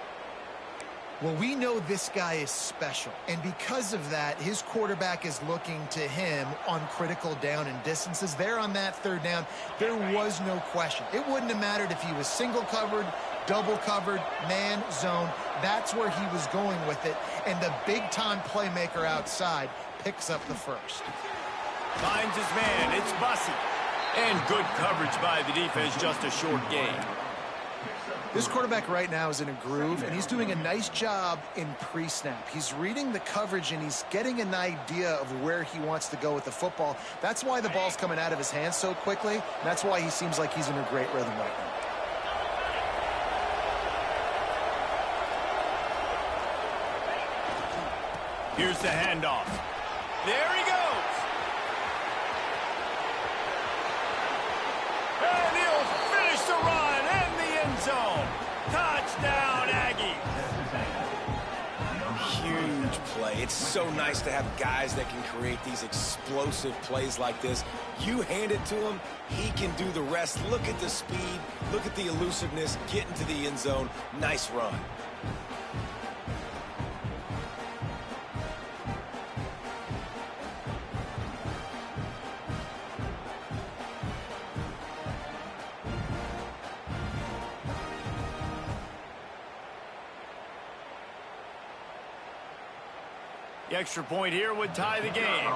C: Well, we know this guy is special, and because of that, his quarterback is looking to him on critical down and distances. There on that 3rd down, there was no question. It wouldn't have mattered if he was single covered, double covered, man, zone. That's where he was going with it, and the big-time playmaker outside picks up the first.
A: Finds his man, it's Bussey. And good coverage by the defense, just a short gain.
C: This quarterback right now is in a groove, and he's doing a nice job in pre-snap. He's reading the coverage, and he's getting an idea of where he wants to go with the football. That's why the ball's coming out of his hands so quickly, and that's why he seems like he's in a great rhythm right now.
A: Here's the handoff. There he goes. And he'll finish the run in the end zone. Touchdown, Aggie.
B: Huge play. It's so nice to have guys that can create these explosive plays like this. You hand it to him, he can do the rest. Look at the speed. Look at the elusiveness. Get into the end zone. Nice run.
A: The extra point here would tie the game.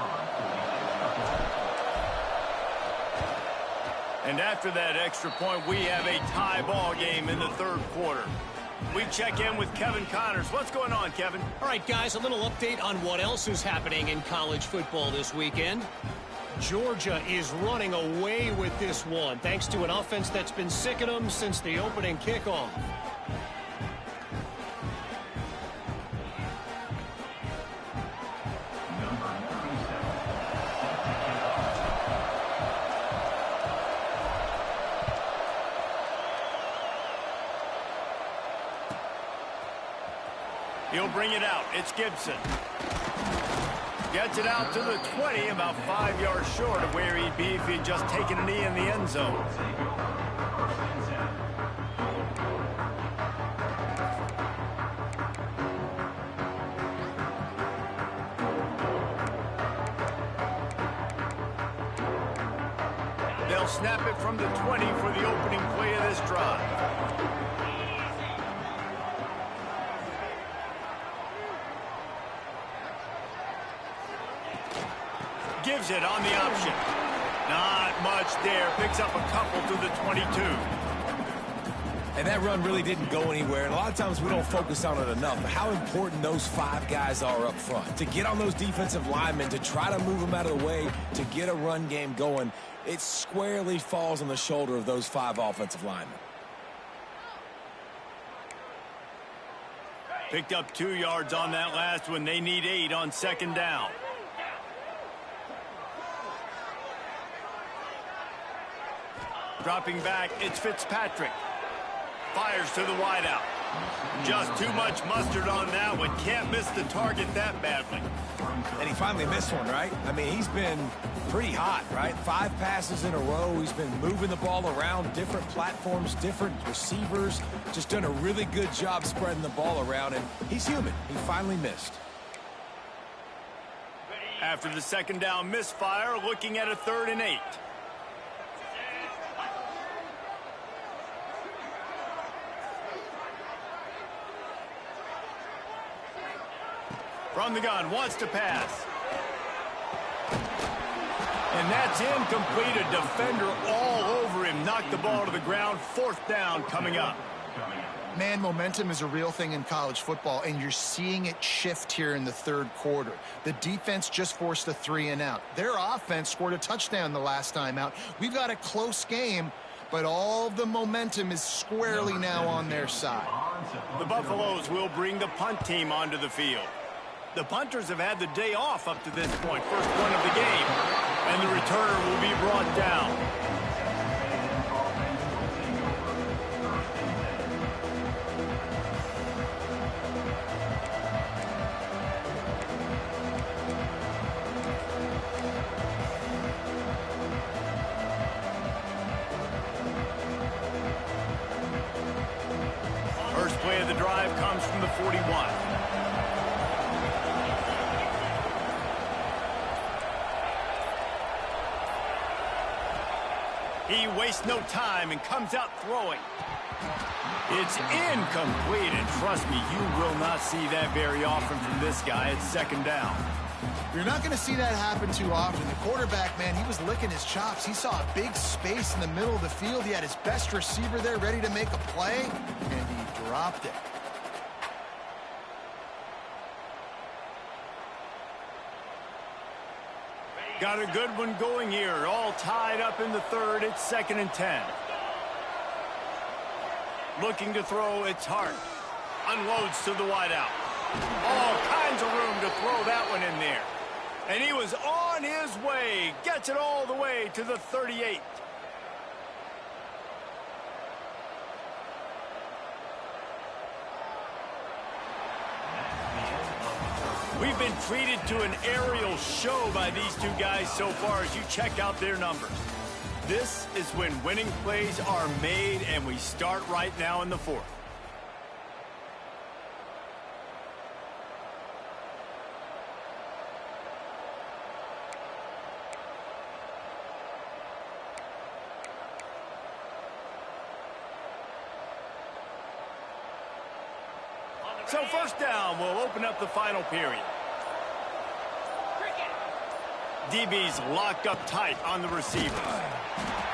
A: And after that extra point, we have a tie ball game in the 3rd quarter. We check in with Kevin Connors. What's going on, Kevin?
D: All right, guys, a little update on what else is happening in college football this weekend. Georgia is running away with this one, thanks to an offense that's been sicking them since the opening kickoff.
A: He'll bring it out. It's Gibson. Gets it out to the 20, about 5 yards short of where he'd be if he'd just taken a knee in the end zone. They'll snap it from the 20 for the opening play of this drive. Gives it on the option. Not much there. Picks up a couple to the 22.
B: And that run really didn't go anywhere. And a lot of times we don't focus on it enough. But how important those 5 guys are up front. To get on those defensive linemen, to try to move them out of the way, to get a run game going, it squarely falls on the shoulder of those 5 offensive linemen.
A: Picked up 2 yards on that last one. They need 8 on second down. Dropping back, it's Fitzpatrick. Fires to the wideout. Just too much mustard on that one. Can't miss the target that badly.
B: And he finally missed one, right? I mean, he's been pretty hot, right? 5 passes in a row. He's been moving the ball around, different platforms, different receivers. Just done a really good job spreading the ball around, and he's human. He finally missed.
A: After the second down misfire, looking at a 3rd and 8. From the gun, wants to pass. And that's incomplete. A defender all over him. Knocked the ball to the ground. 4th down coming up.
C: Man, momentum is a real thing in college football, and you're seeing it shift here in the 3rd quarter. The defense just forced a 3 and out. Their offense scored a touchdown the last time out. We've got a close game, but all the momentum is squarely now on their side.
A: The Buffaloes will bring the punt team onto the field. The punters have had the day off up to this point. First one of the game. And the returner will be brought down. First play of the drive comes from the 41. He wastes no time and comes out throwing. It's incomplete, and trust me, you will not see that very often from this guy. It's second down.
C: You're not going to see that happen too often. The quarterback, man, he was licking his chops. He saw a big space in the middle of the field. He had his best receiver there ready to make a play, and he dropped it.
A: Got a good one going here. All tied up in the 3rd. It's 2nd and 10. Looking to throw, it's Hart. Unloads to the wideout. All kinds of room to throw that one in there. And he was on his way. Gets it all the way to the 38. We've been treated to an aerial show by these 2 guys so far as you check out their numbers. This is when winning plays are made, and we start right now in the 4th. So first down will open up the final period. DB's locked up tight on the receiver.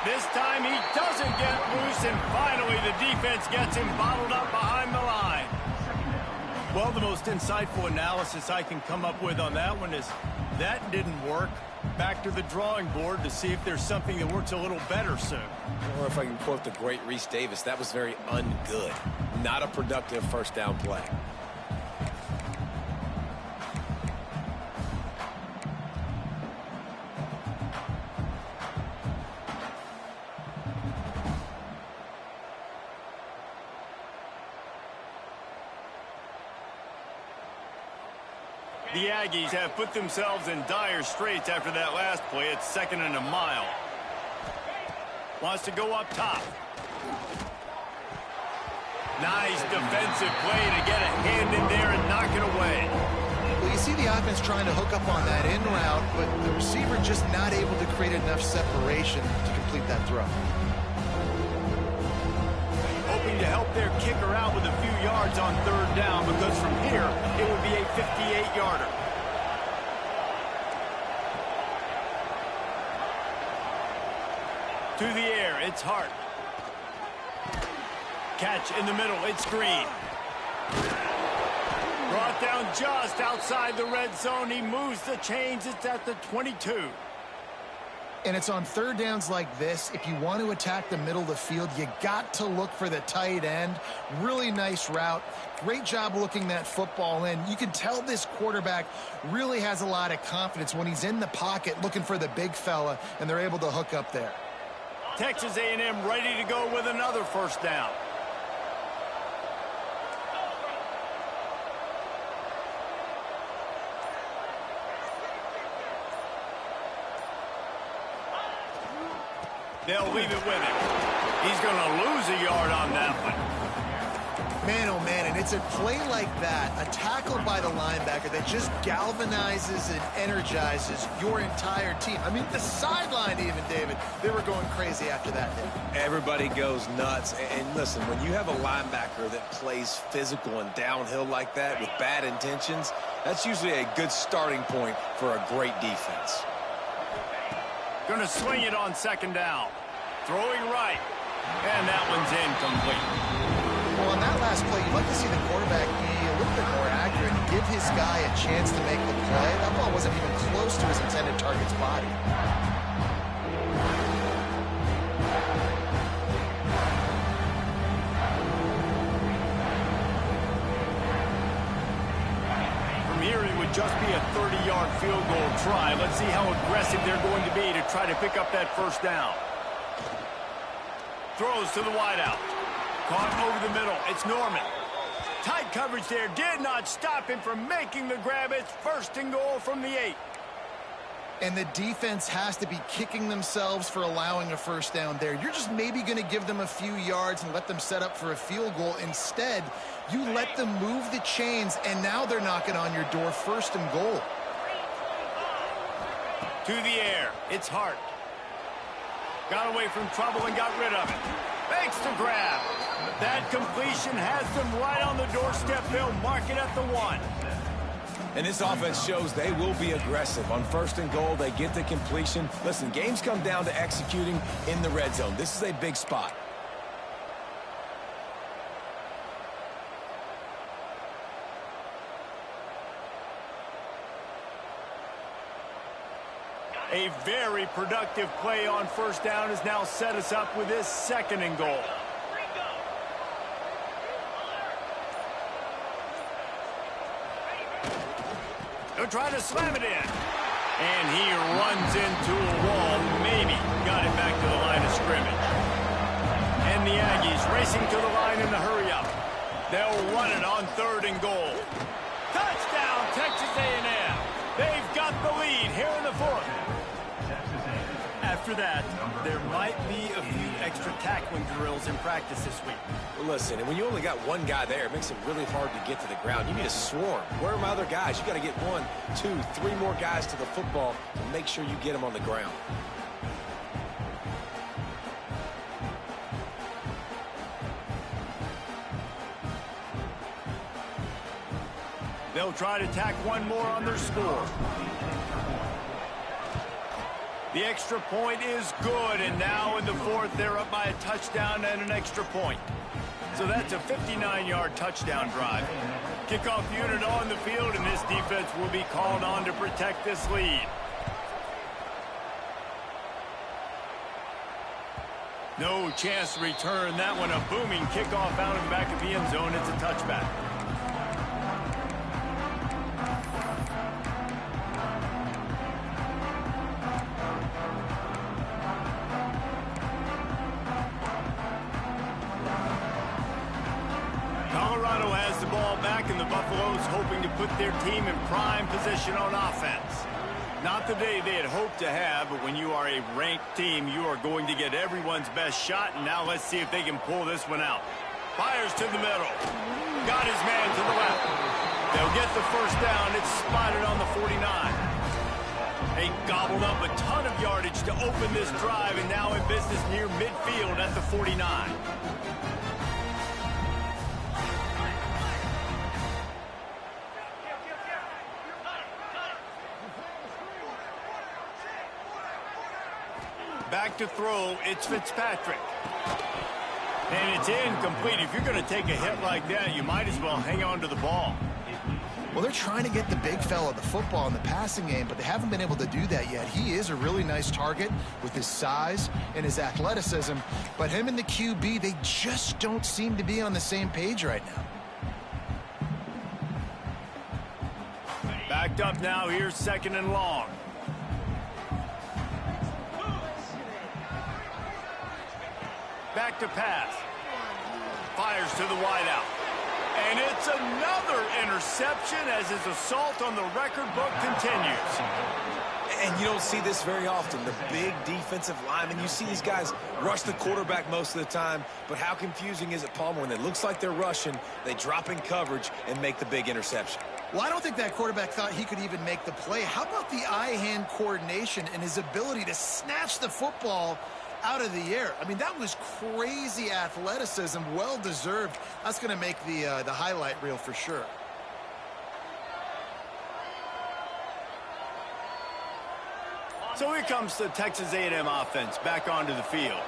A: This time he doesn't get loose, and finally the defense gets him bottled up behind the line. Well, the most insightful analysis I can come up with on that one is that didn't work. Back to the drawing board to see if there's something that works a little better soon.
B: Or if I can quote the great Reese Davis, that was very ungood. Not a productive first down play.
A: The Aggies have put themselves in dire straits after that last play. It's 2nd and a mile. Wants to go up top. Nice defensive play to get a hand in there and knock it away.
C: Well, you see the offense trying to hook up on that in route, but the receiver just not able to create enough separation to complete that throw.
A: Hoping to help their kicker out with a few yards on third down, because from here, it would be a 58-yarder. To the air, it's Hart. Catch in the middle, it's Green. Brought down just outside the red zone. He moves the chains. It's at the 22.
C: And it's on third downs like this. If you want to attack the middle of the field, you got to look for the tight end. Really nice route. Great job looking that football in. You can tell this quarterback really has a lot of confidence when he's in the pocket looking for the big fella, and they're able to hook up there.
A: Texas A&M ready to go with another first down. They'll leave it with him. He's going to lose a yard on that one.
C: Man, oh man, and it's a play like that, a tackle by the linebacker that just galvanizes and energizes your entire team. I mean, the sideline even, David, they were going crazy after that hit.
B: Everybody goes nuts. And listen, when you have a linebacker that plays physical and downhill like that with bad intentions, that's usually a good starting point for a great defense.
A: Going to swing it on second down. Throwing right. And that one's incomplete.
C: Well, on that last play, you'd like to see the quarterback be a little bit more accurate and give his guy a chance to make the play. That ball wasn't even close to his intended target's body.
A: From here, it would just be a 30-yard field goal try. Let's see how aggressive they're going to be to try to pick up that first down. Throws to the wideout. Caught over the middle. It's Norman. Tight coverage there. Did not stop him from making the grab. It's first and goal from the 8.
C: And the defense has to be kicking themselves for allowing a first down there. You're just maybe going to give them a few yards and let them set up for a field goal. Instead, you let them move the chains, and now they're knocking on your door, first and goal.
A: To the air. It's Hart. Got away from trouble and got rid of it. Makes the grab. That completion has them right on the doorstep. They'll mark it at the 1.
B: And this offense shows they will be aggressive. On first and goal, they get the completion. Listen, games come down to executing in the red zone. This is a big spot.
A: A very productive play on first down has now set us up with this second and goal. They'll try to slam it in. And he runs into a wall. Maybe got it back to the line of scrimmage. And the Aggies racing to the line in the hurry-up. They'll run it on third and goal. Touchdown, Texas A&M. They've got the lead here in the 4th. After that, there might be a few extra tackling drills in practice this week.
B: Well, listen, and when you only got one guy there, it makes it really hard to get to the ground. You need a swarm. Where are my other guys? You got to get 1, 2, 3 more guys to the football to make sure you get them on the ground.
A: They'll try to tack one more on their score. The extra point is good, and now in the 4th, they're up by a touchdown and an extra point. So that's a 59-yard touchdown drive. Kickoff unit on the field, and this defense will be called on to protect this lead. No chance to return that one. A booming kickoff out of the back of the end zone. It's a touchback. Colorado has the ball back, and the Buffaloes hoping to put their team in prime position on offense. Not the day they had hoped to have, but when you are a ranked team, you are going to get everyone's best shot, and now let's see if they can pull this one out. Fires to the middle. Got his man to the left. They'll get the first down. It's spotted on the 49. They gobbled up a ton of yardage to open this drive, and now in business near midfield at the 49. Back to throw, it's Fitzpatrick. And it's incomplete. If you're going to take a hit like that, you might as well hang on to the ball.
C: Well, they're trying to get the big fella the football in the passing game, but they haven't been able to do that yet. He is a really nice target with his size and his athleticism, but him and the QB, they just don't seem to be on the same page right now.
A: Backed up now, here's 2nd and long. Back to pass. Fires to the wideout. And it's another interception as his assault on the record book continues.
B: And you don't see this very often. The big defensive linemen, you see these guys rush the quarterback most of the time, but how confusing is it, Palmer, when it looks like they're rushing, they drop in coverage and make the big interception?
C: Well, I don't think that quarterback thought he could even make the play. How about the eye-hand coordination and his ability to snatch the football out of the air? I mean, that was crazy athleticism, well-deserved. That's going to make the highlight reel for sure.
A: So here comes the Texas A&M offense back onto the field.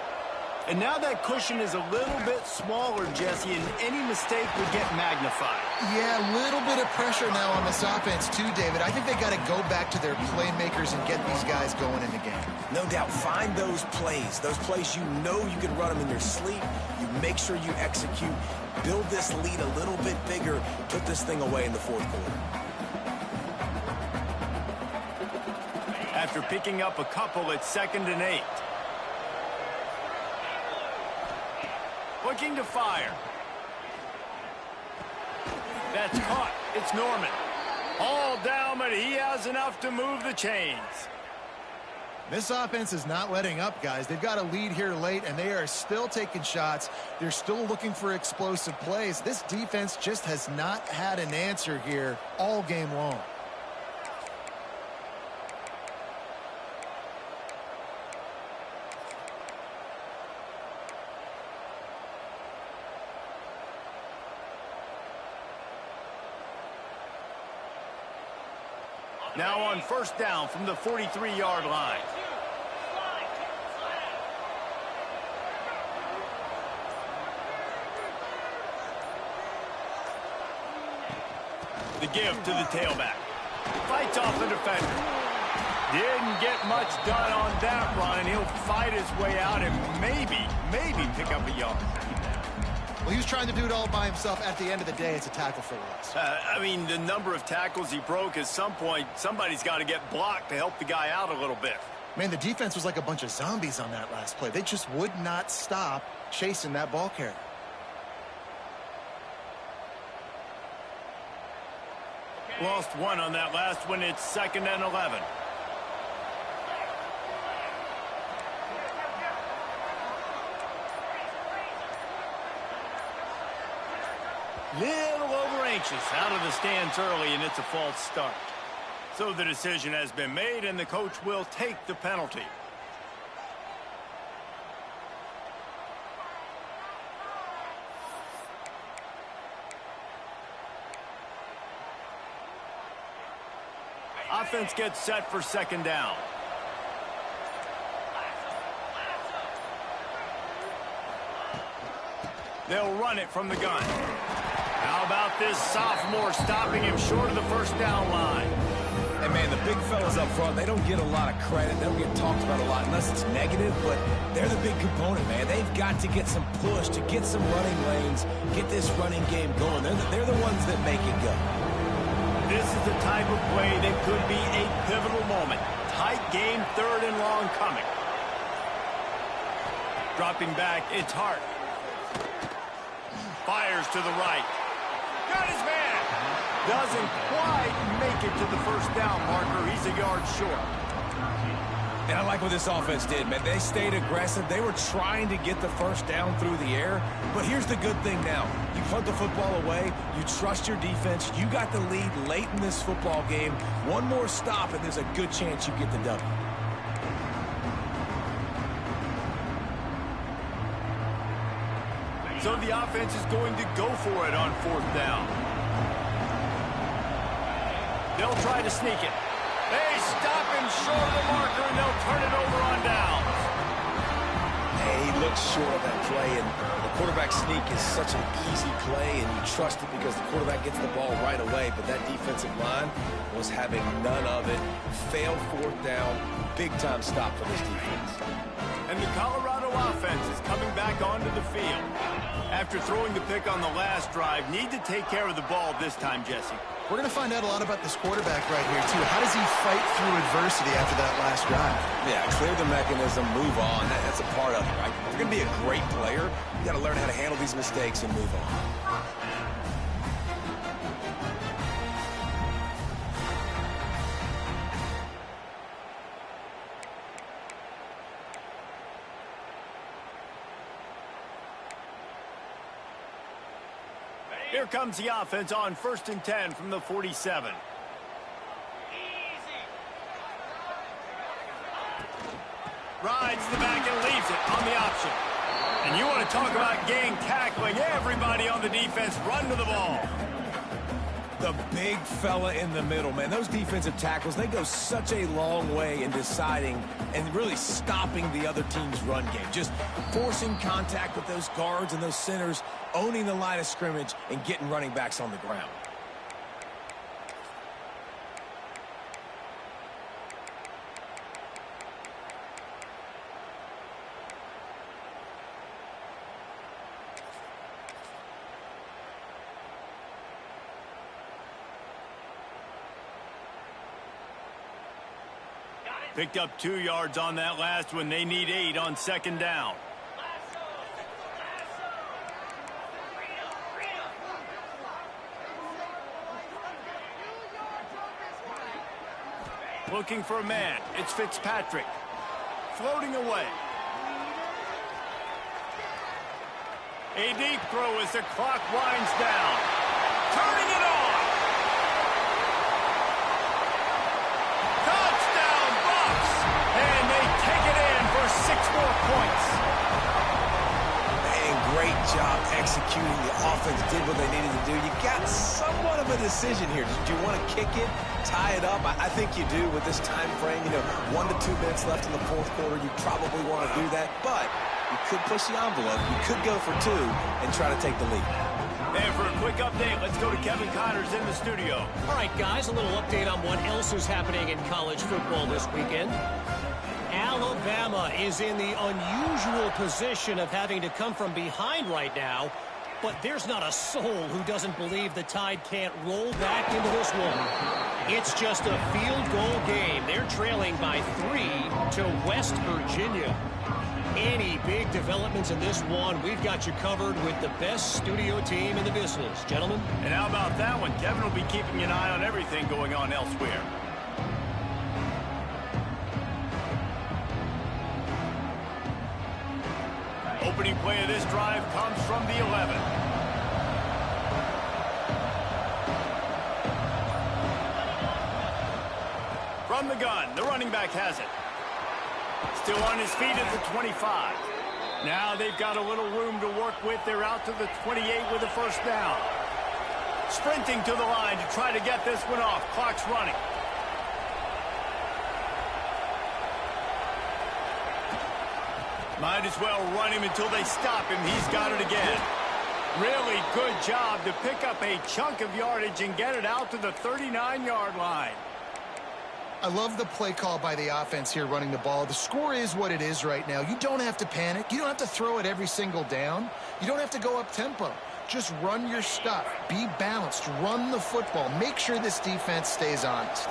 A: And now that cushion is a little bit smaller, Jesse, and any mistake would get magnified.
C: Yeah, a little bit of pressure now on this offense too, David. I think they got to go back to their playmakers and get these guys going in the game.
B: No doubt, find those plays you know you can run them in your sleep. You make sure you execute, build this lead a little bit bigger, put this thing away in the 4th quarter.
A: After picking up a couple, it's 2nd and 8. Looking to fire. That's caught. It's Norman. All down, but he has enough to move the chains.
C: This offense is not letting up, guys. They've got a lead here late, and they are still taking shots. They're still looking for explosive plays. This defense just has not had an answer here all game long.
A: Now on 1st down from the 43-yard line. The give to the tailback. Fights off the defender. Didn't get much done on that run, and he'll fight his way out and maybe pick up a yard.
C: Well, he was trying to do it all by himself. At the end of the day, it's a tackle for loss.
A: I mean, the number of tackles he broke, at some point, somebody's got to get blocked to help the guy out a little bit.
C: Man, the defense was like a bunch of zombies on that last play. They just would not stop chasing that ball carrier.
A: Lost one on that last one. It's 2nd and 11. Little over anxious, out of the stands early, and it's a false start. So the decision has been made, and the coach will take the penalty. Offense gets set for 2nd down. They'll run it from the gun. How about this sophomore stopping him short of the 1st down line?
B: And, man, the big fellas up front, they don't get a lot of credit. They don't get talked about a lot unless it's negative, but they're the big component, man. They've got to get some push, to get some running lanes, get this running game going. They're the ones that make it go.
A: This is the type of play that could be a pivotal moment. Tight game, 3rd and long coming. Dropping back, it's Hart. Fires to the right. Got his man. Doesn't quite make it to the 1st down marker. He's a yard short.
B: And I like what this offense did, man. They stayed aggressive. They were trying to get the first down through the air. But here's the good thing now. You punt the football away. You trust your defense. You got the lead late in this football game. One more stop, and there's a good chance you get the W.
A: So the offense is going to go for it on 4th down. They'll try to sneak it. They stop him short of the marker, and they'll turn it over on downs.
B: He looks short of that play, and the quarterback sneak is such an easy play, and you trust it because the quarterback gets the ball right away, but that defensive line was having none of it. Failed 4th down. Big-time stop for this defense.
A: And the Colorado offense is coming back onto the field. After throwing the pick on the last drive, need to take care of the ball this time, Jesse.
C: We're going to find out a lot about this quarterback right here, too. How does he fight through adversity after that last drive?
B: Yeah, clear the mechanism, move on. That's a part of it, right? If you're going to be a great player, you got to learn how to handle these mistakes and move on.
A: Here comes the offense on 1st and 10 from the 47. Rides the back and leaves it on the option. And you want to talk about gang tackling. Everybody on the defense run to the ball.
B: The big fella in the middle, man. Those defensive tackles, they go such a long way in deciding and really stopping the other team's run game. Just forcing contact with those guards and those centers, owning the line of scrimmage, and getting running backs on the ground.
A: Picked up 2 yards on that last one. They need 8 on 2nd down. Looking for a man. It's Fitzpatrick. Floating away. A deep throw as the clock winds down. Turning it on. And they take it in for 6 more points.
B: Man, great job executing. The offense did what they needed to do. You got somewhat of a decision here. Do you want to kick it, tie it up? I think you do with this time frame. 1 to 2 minutes left in the 4th quarter. You probably want to do that, but you could push the envelope. You could go for 2 and try to take the lead.
A: And for a quick update, let's go to Kevin Connors in the studio.
D: All right, guys, a little update on what else is happening in college football this weekend. Alabama is in the unusual position of having to come from behind right now, but there's not a soul who doesn't believe the Tide can't roll back into this one. It's just a field goal game. They're trailing by 3 to West Virginia. Any big developments in this one, we've got you covered with the best studio team in the business. Gentlemen?
A: And how about that one? Kevin will be keeping an eye on everything going on elsewhere. Opening play of this drive comes from the 11. From the gun, the running back has it. Still on his feet at the 25. Now they've got a little room to work with. They're out to the 28 with a 1st down. Sprinting to the line to try to get this one off. Clock's running. Might as well run him until they stop him. He's got it again. Really good job to pick up a chunk of yardage and get it out to the 39-yard line.
C: I love the play call by the offense here running the ball. The score is what it is right now. You don't have to panic. You don't have to throw it every single down. You don't have to go up tempo. Just run your stuff. Be balanced. Run the football. Make sure this defense stays honest.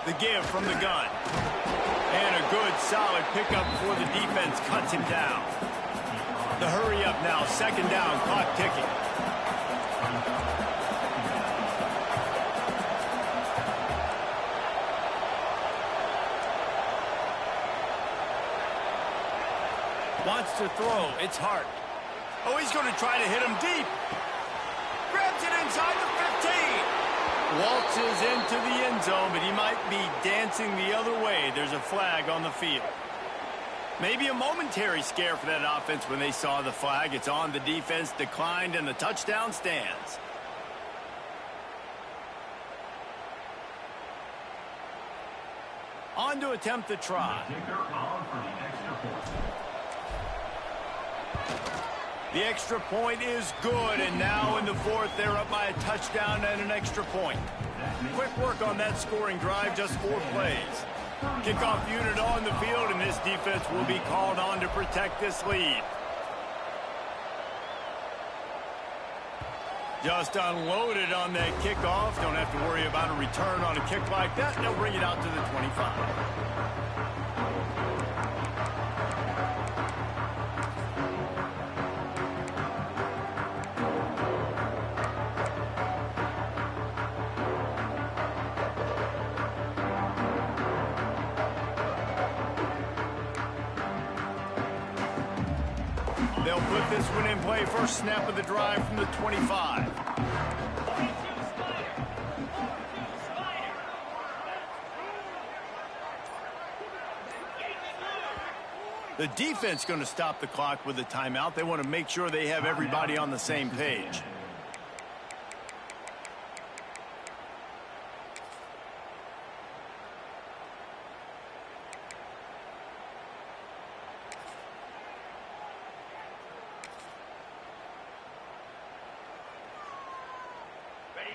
A: The give from the gun. And a good, solid pickup before the defense cuts him down. The hurry up now, second down, clock ticking. Wants to throw. It's Hart. Oh, he's going to try to hit him deep. Grabs it inside the 15. Waltzes into the end zone, but he might be dancing the other way. There's a flag on the field. Maybe a momentary scare for that offense when they saw the flag. It's on. The defense declined, and the touchdown stands. On to attempt the try. The extra point is good, and now in the fourth, they're up by a touchdown and an extra point. Quick work on that scoring drive, just 4 plays. Kickoff unit on the field, and this defense will be called on to protect this lead. Just unloaded on that kickoff. Don't have to worry about a return on a kick like that. They'll bring it out to the 25. They'll put this one in play. First snap of the drive from the 25. The defense going to stop the clock with a timeout. They want to make sure they have everybody on the same page.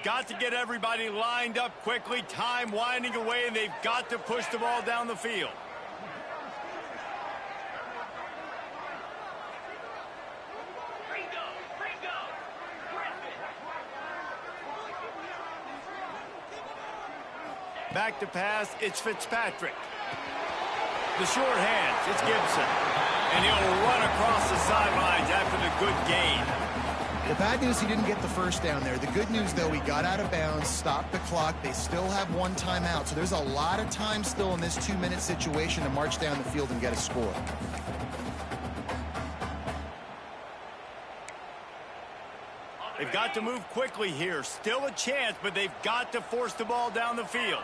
A: Got to get everybody lined up quickly. Time winding away, and they've got to push the ball down the field. Back to pass, it's Fitzpatrick. The short hands, it's Gibson. And he'll run across the sidelines after the good gain.
C: The bad news, he didn't get the first down there. The good news, though, he got out of bounds, stopped the clock. They still have one timeout, so there's a lot of time still in this 2-minute situation to march down the field and get a score.
A: They've got to move quickly here. Still a chance, but they've got to force the ball down the field.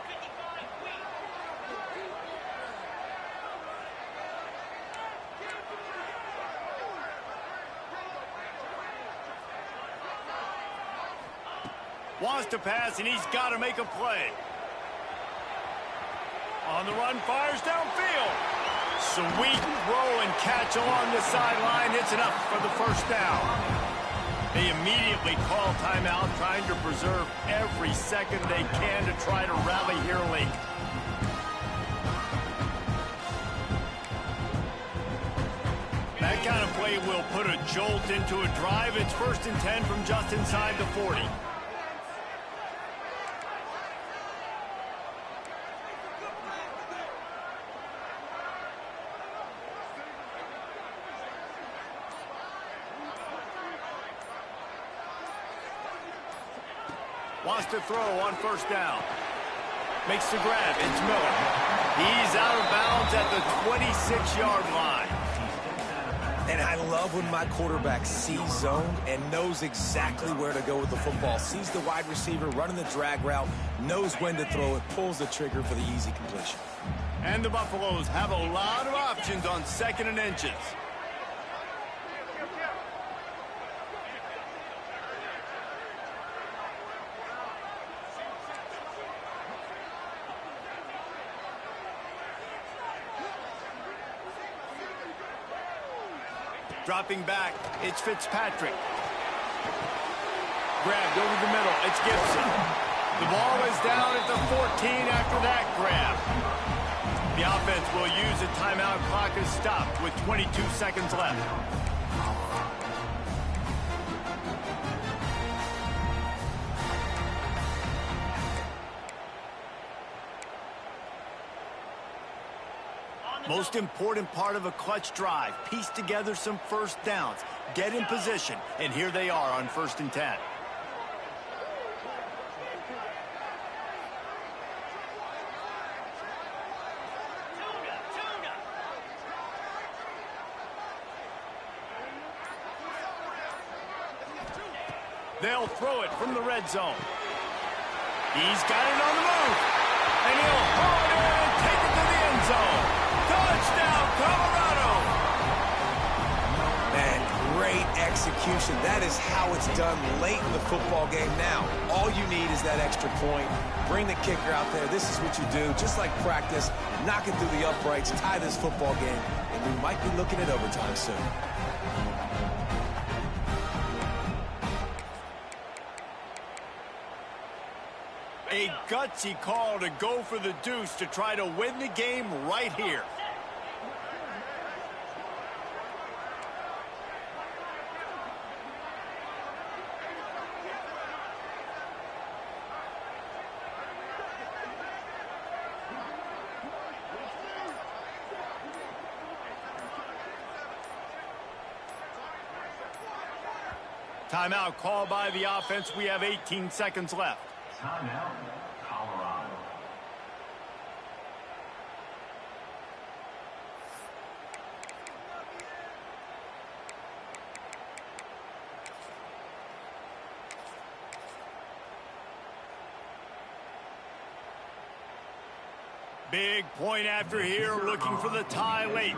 A: Wants to pass, and he's got to make a play. On the run, fires downfield. Sweet throw and catch along the sideline. It's enough for the first down. They immediately call timeout, trying to preserve every second they can to try to rally here late. That kind of play will put a jolt into a drive. It's 1st and 10 from just inside the 40. Wants to throw on first down. Makes the grab. It's Miller. He's out of bounds at the 26-yard line.
B: And I love when my quarterback sees zone and knows exactly where to go with the football. Sees the wide receiver running the drag route, knows when to throw it, pulls the trigger for the easy completion.
A: And the Buffaloes have a lot of options on 2nd and inches. Dropping back, it's Fitzpatrick. Grabbed over the middle, it's Gibson. The ball is down at the 14 after that grab. The offense will use a timeout. Clock is stopped with 22 seconds left. Most important part of a clutch drive. Piece together some first downs. Get in position. And here they are on 1st and 10. They'll throw it from the red zone. He's got it on the move. And he'll haul it in and take it to the end zone. Touchdown, Colorado!
B: Man, great execution. That is how it's done late in the football game now. All you need is that extra point. Bring the kicker out there. This is what you do. Just like practice, knock it through the uprights, tie this football game, and we might be looking at overtime soon.
A: A gutsy call to go for the deuce to try to win the game right here. Timeout called by the offense. We have 18 seconds left.
E: Timeout, Colorado.
A: Big point after here, looking for the tie late.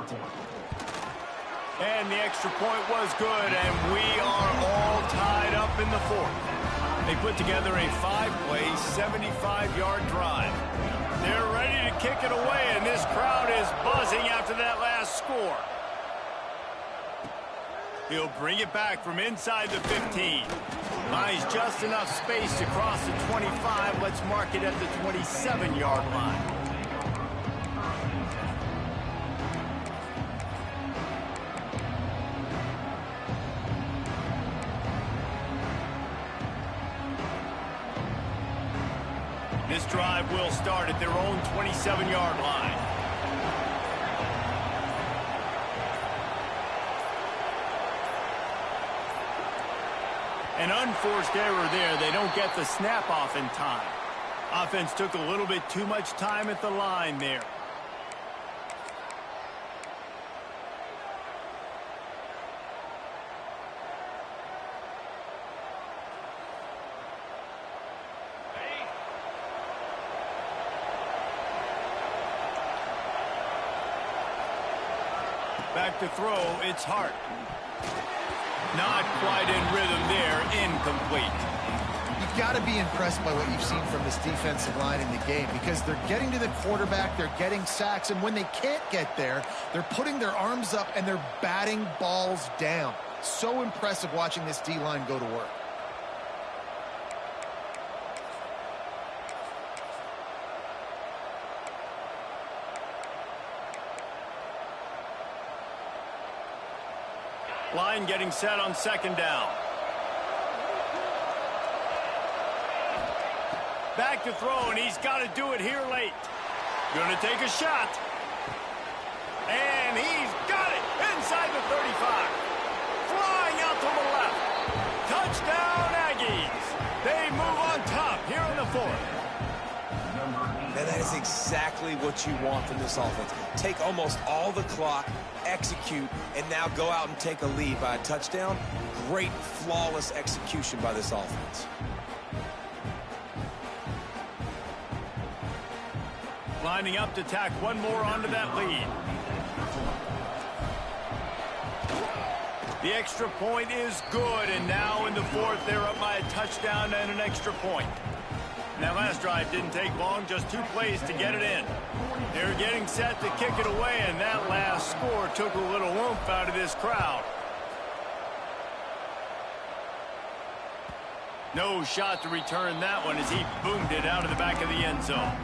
A: And the extra point was good, and we are all tied up in the 4th. They put together a 5-play, 75-yard drive. They're ready to kick it away, and this crowd is buzzing after that last score. He'll bring it back from inside the 15. Buys just enough space to cross the 25. Let's mark it at the 27-yard line. This drive will start at their own 27-yard line. An unforced error there. They don't get the snap off in time. Offense took a little bit too much time at the line there. Back to throw, it's Hart. Not quite in rhythm there, incomplete.
C: You've got to be impressed by what you've seen from this defensive line in the game, because they're getting to the quarterback, they're getting sacks, and when they can't get there, they're putting their arms up and they're batting balls down. So impressive watching this D-line go to work.
A: Line getting set on 2nd down. Back to throw, and he's got to do it here late. Going to take a shot. And he's got it inside the 35. Flying out to the left. Touchdown, Aggies. They move on top here in the 4th.
B: And that is exactly what you want from this offense. Take almost all the clock, execute, and now go out and take a lead by a touchdown. Great, flawless execution by this offense.
A: Lining up to tack one more onto that lead. The extra point is good, and now in the 4th, they're up by a touchdown and an extra point. And that last drive didn't take long, just 2 plays to get it in. They're getting set to kick it away, and that last score took a little oomph out of this crowd. No shot to return that one as he boomed it out of the back of the end zone.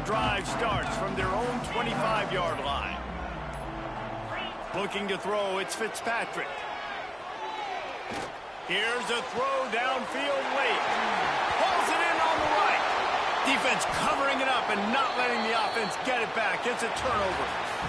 A: drive starts from their own 25-yard line. Looking to throw, it's Fitzpatrick. Here's a throw downfield late. Pulls it in on the right. Defense covering it up and not letting the offense get it back. It's a turnover.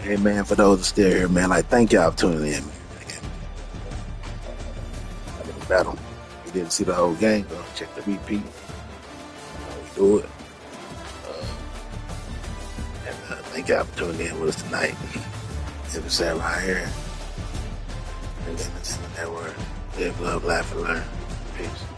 F: Hey, man, for those still here, man, like, thank y'all for tuning in, man. I didn't battle. If you didn't see the whole game, go check the repeat. We do it. Thank y'all for tuning in with us tonight. It was Sam right here. And then it's in the network. Live, love, laugh, and learn. Peace.